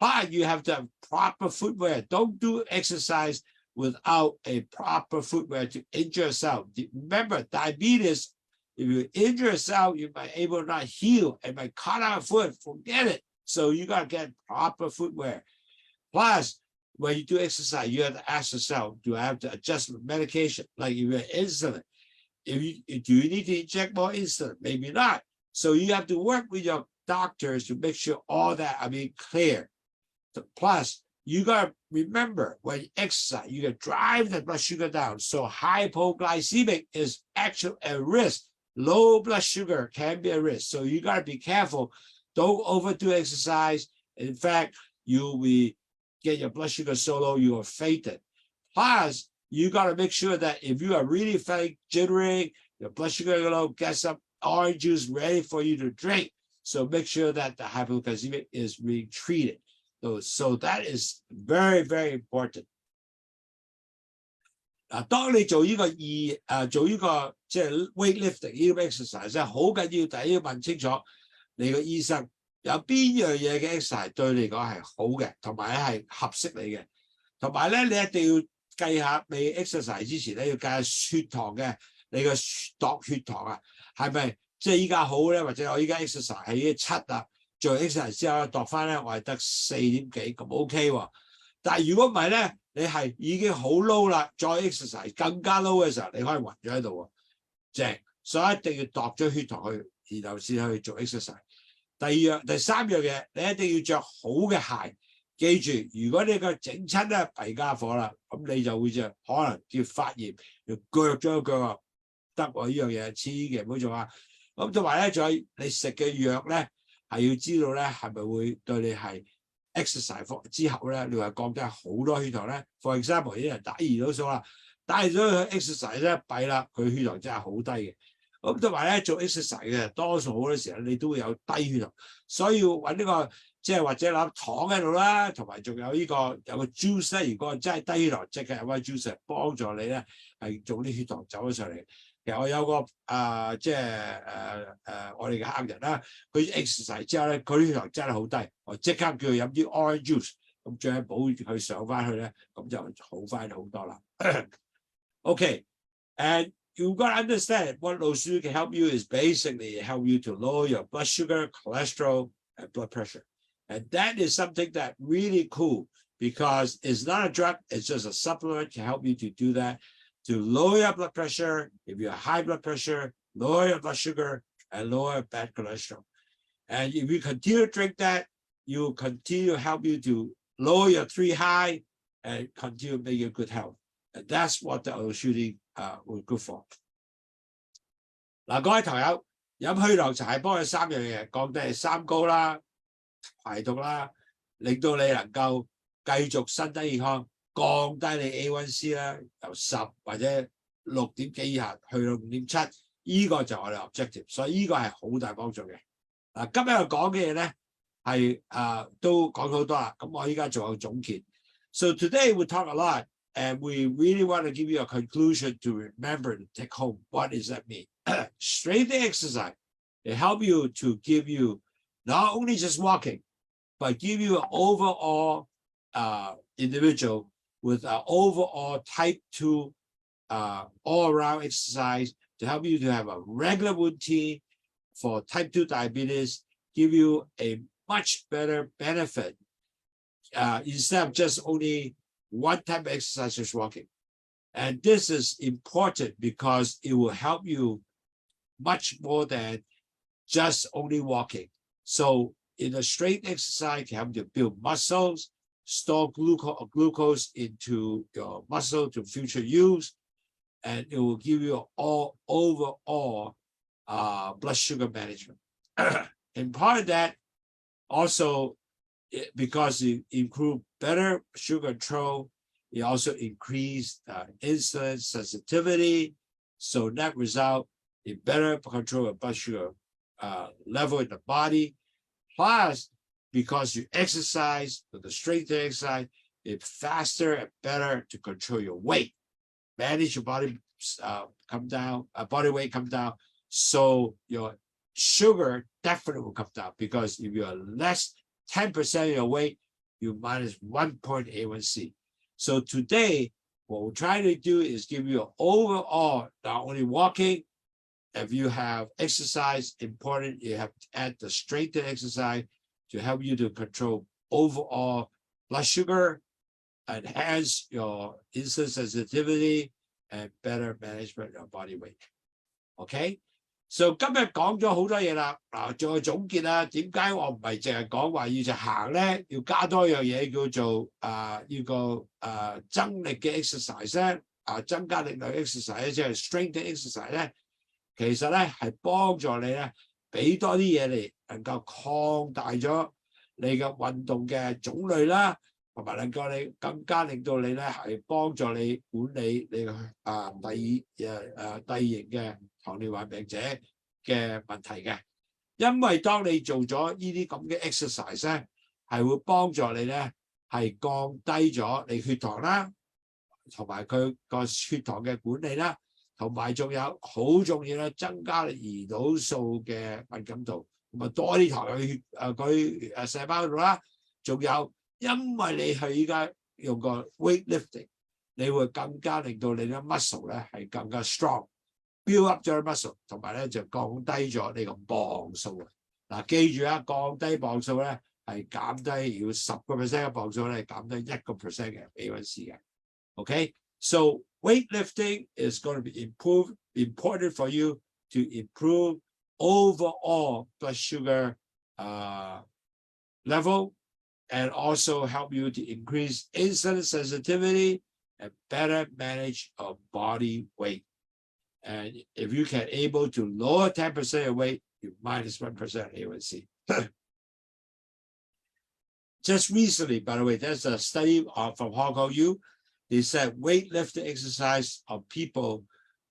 But you have to have proper footwear. Don't do exercise without a proper footwear to injure yourself. Remember, diabetes, if you injure yourself, you might able to not heal and might cut out a foot, forget it. So you got to get proper footwear. Plus, when you do exercise, you have to ask yourself, do I have to adjust medication? Like if you're insulin, do you need to inject more insulin? Maybe not. So you have to work with your doctors to make sure all that clear. Plus, you got to remember when you exercise, you can drive the blood sugar down. So hypoglycemic is actually a risk. Low blood sugar can be a risk. So you got to be careful. Don't overdo exercise. In fact, you will get your blood sugar so low, you are fainted. Plus, you got to make sure that if you are really feeling jittery, your blood sugar is low, get some orange juice ready for you to drink. So make sure that the hypoglycemic is being treated. So that is very, very important. 嗱，當你做呢個做呢個即係 weightlifting 呢個 exercise 咧，好緊要，第一要問清楚你個醫生有邊樣嘢嘅 exercise 對你嚟講係好嘅，同埋咧係合適你嘅，同埋咧你一定要計下你 exercise 之前咧要計下血糖嘅，你個度血糖啊係咪即係依家好咧？或者我依家 exercise 係已經7啦，做 exercise 之後度翻咧我係得4點幾咁 OK 喎。但係如果唔係咧，你係已經好 low 啦，再 exercise 更加 low 嘅時候，你可以暈咗喺度喎，正，所以一定要度咗血糖去，然後先去做 exercise。第三樣嘢，你一定要着好嘅鞋。記住，如果你個整親咧弊家伙啦，咁你就會可能叫發炎，要鋸咗個腳啊，得喎呢樣嘢，千祈唔好做啊。咁同埋咧，仲有你食嘅藥咧，係要知道咧係咪會對你係 exercise 之後咧，你話降低好多血糖咧。For example， 有啲人打胰島素啦，打完咗佢 exercise 咧弊啦，佢血糖真係好低嘅。咁同埋咧做 exercise 嘅多數好多時候你都會有低血糖，所以要揾呢個即係或者攬糖喺度啦，同埋仲有呢個有個 juice 咧。如果真係低血糖，即刻有個 juice 幫助你咧係做啲血糖走咗上嚟。其實我有個即係我哋嘅客人啦，佢 exercise 之後咧，佢啲血糖真係好低，我即刻叫佢飲啲 orange juice， 咁再補佢上翻去咧，咁就好翻好多啦。Okay，and you've got to understand what low sugar can help you is basically help you to lower your blood sugar, cholesterol, and blood pressure. And that is something that really cool because it's not a drug, it's just a supplement to help you to do that, to lower your blood pressure, if you have high blood pressure, lower your blood sugar, and lower bad cholesterol. And if you continue to drink that, you will continue to help you to lower your 3 high and continue to make you good health. And that's what the low sugar will good for. 嗱，各位朋友，飲血糖茶係幫你3樣嘢，降低三高啦、排毒啦，令到你能夠繼續身體健康，降低你 A1C 啦，由10或者6點幾以下去到5.7，呢個就係我哋 objective， 所以呢個係好大幫助嘅。嗱，今日講嘅嘢咧係都講好多啦，咁我依家做個總結。So today we talk a lot, and we really want to give you a conclusion to remember to take home. What does that mean? Strength exercise, it help you to give you not only just walking, but give you an overall individual with an overall type 2 all-around exercise to help you to have a regular routine for type 2 diabetes, give you a much better benefit instead of just only one type of exercise, just walking. And this is important because it will help you much more than just only walking. So in a strength exercise, you have to build muscles, store glucose into your muscle to future use, and it will give you all overall blood sugar management. And part of that also, because it improve better sugar control, it also increase insulin sensitivity. So net result, it better control your blood sugar level in the body. Plus, because you exercise with the strength exercise, it's faster and better to control your weight, manage your body body weight come down. So your sugar definitely will come down because if you're less 10% of your weight, you minus 1.A1C. So today, what we're trying to do is give you an overall, not only walking. If you have exercise, important, you have to add the strength exercise to help you to control overall blood sugar, enhance your insulin sensitivity, and better management of body weight. Okay? So 今日講咗好多嘢啦，嗱，做個總結啦。點解我唔係淨係講話要就行咧？要加多樣嘢叫做呢個增力嘅 exercise 咧，增加力量 exercise 咧，即係 strength exercise 咧。其實咧係幫助你咧，俾多啲嘢嚟，能夠擴大咗你嘅運動嘅種類啦，同埋能夠你更加令到你咧係幫助你管理你嘅第二型嘅糖尿病病者嘅問題嘅。因為當你做咗呢啲咁嘅 exercise 咧，係會幫助你咧係降低咗你血糖啦，同埋佢個血糖嘅管理啦，同埋仲有好重要咧，增加胰島素嘅敏感度，咁啊多啲糖去佢細胞度啦。仲有因為你係依家用個 weightlifting， 你會更加令到你啲 muscle 咧係更加 strong。build up 咗 muscle， 同埋咧就降低咗你個磅數啊！嗱，記住啊，降低磅數咧係減低要10% 嘅磅數咧，減低1% 嘅 A1C 嘅。Okay, so weightlifting is going to be important for you to improve overall blood sugar level, and also help you to increase insulin sensitivity and better manage your body weight. And if you can able to lower 10% of weight, you minus 1% A1C. Just recently, by the way, there's a study from Hong Kong U. They said weightlifting exercise of people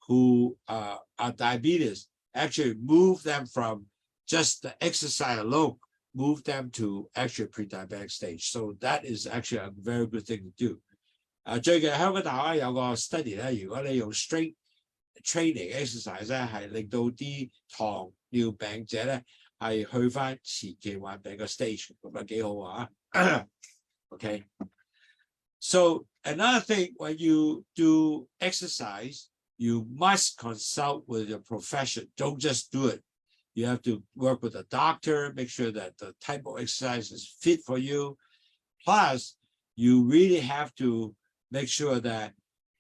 who are diabetes actually move them from just the exercise alone, move them to actually pre-diabetic stage. So that is actually a very good thing to do. 最近香港大學有個 study 咧，如果你用 strength training exercise 咧，係令到啲糖尿病者咧係去翻前期患病嘅 stage， 咁啊幾好啊！Okay. So another thing, when you do exercise, you must consult with your profession. Don't just do it. You have to work with a doctor, make sure that the type of exercise is fit for you. Plus, you really have to make sure that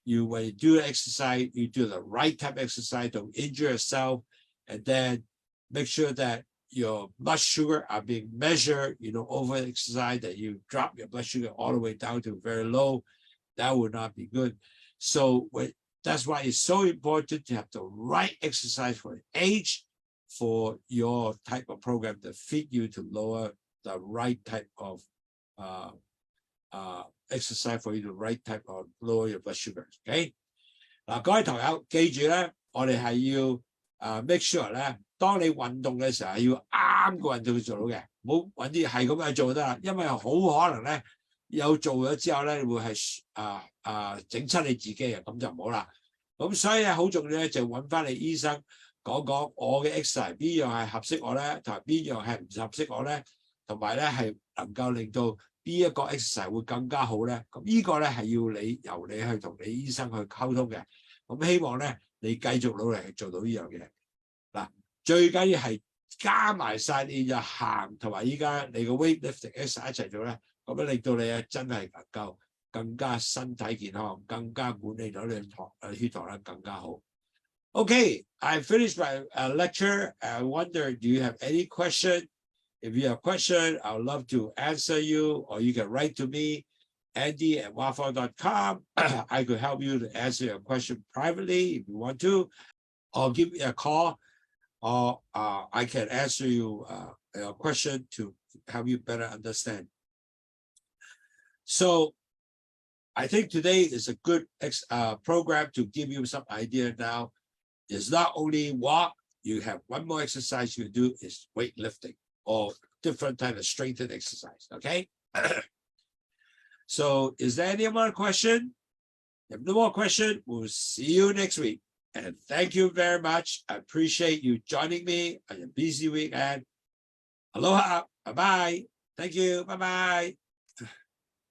when you do exercise, you do the right type of exercise, don't injure yourself, and then make sure that your blood sugar are being measured. You don't over exercise, that you drop your blood sugar all the way down to very low. That would not be good. So that's why it's so important to have the right exercise for age, for your type of program to fit you to lower the right type of exercise for you to right type of lower your blood sugar. Okay. 嗱，各位朋友記住咧，我哋係要make sure 咧，當你運動嘅時候係要啱個運動去做到嘅，唔好揾啲係咁樣做得啦，因為好可能咧有做咗之後咧會係整親你自己啊，咁就唔好啦。咁所以好重要咧，就揾翻你醫生講講我嘅 exercise 邊樣係合適我咧，同埋邊樣係唔合適我咧，同埋咧係能夠令到邊一個 exercise 會更加好咧。咁呢個咧係由你去同你醫生去溝通嘅。咁希望咧你繼續努力去做到呢樣嘢。嗱，最緊要係加埋晒你就行同埋依家你個 weightlifting exercise 一齊做咧，咁樣令到你啊真係能夠更加身體健康，更加管理到你血糖咧更加好。Okay, I finished my lecture. I wonder, do you have any question? If you have a question, I would love to answer you, or you can write to me, andy@wafa.com. I could help you to answer your question privately if you want to, or give me a call, or I can answer you a question to help you better understand. So I think today is a good program to give you some idea now. It's not only walk, you have one more exercise you do is weightlifting or different type of strengthening exercise, okay? So is there any more question? If no more question, we'll see you next week. And thank you very much. I appreciate you joining me on your busy weekend. Aloha, bye-bye. Thank you, bye-bye.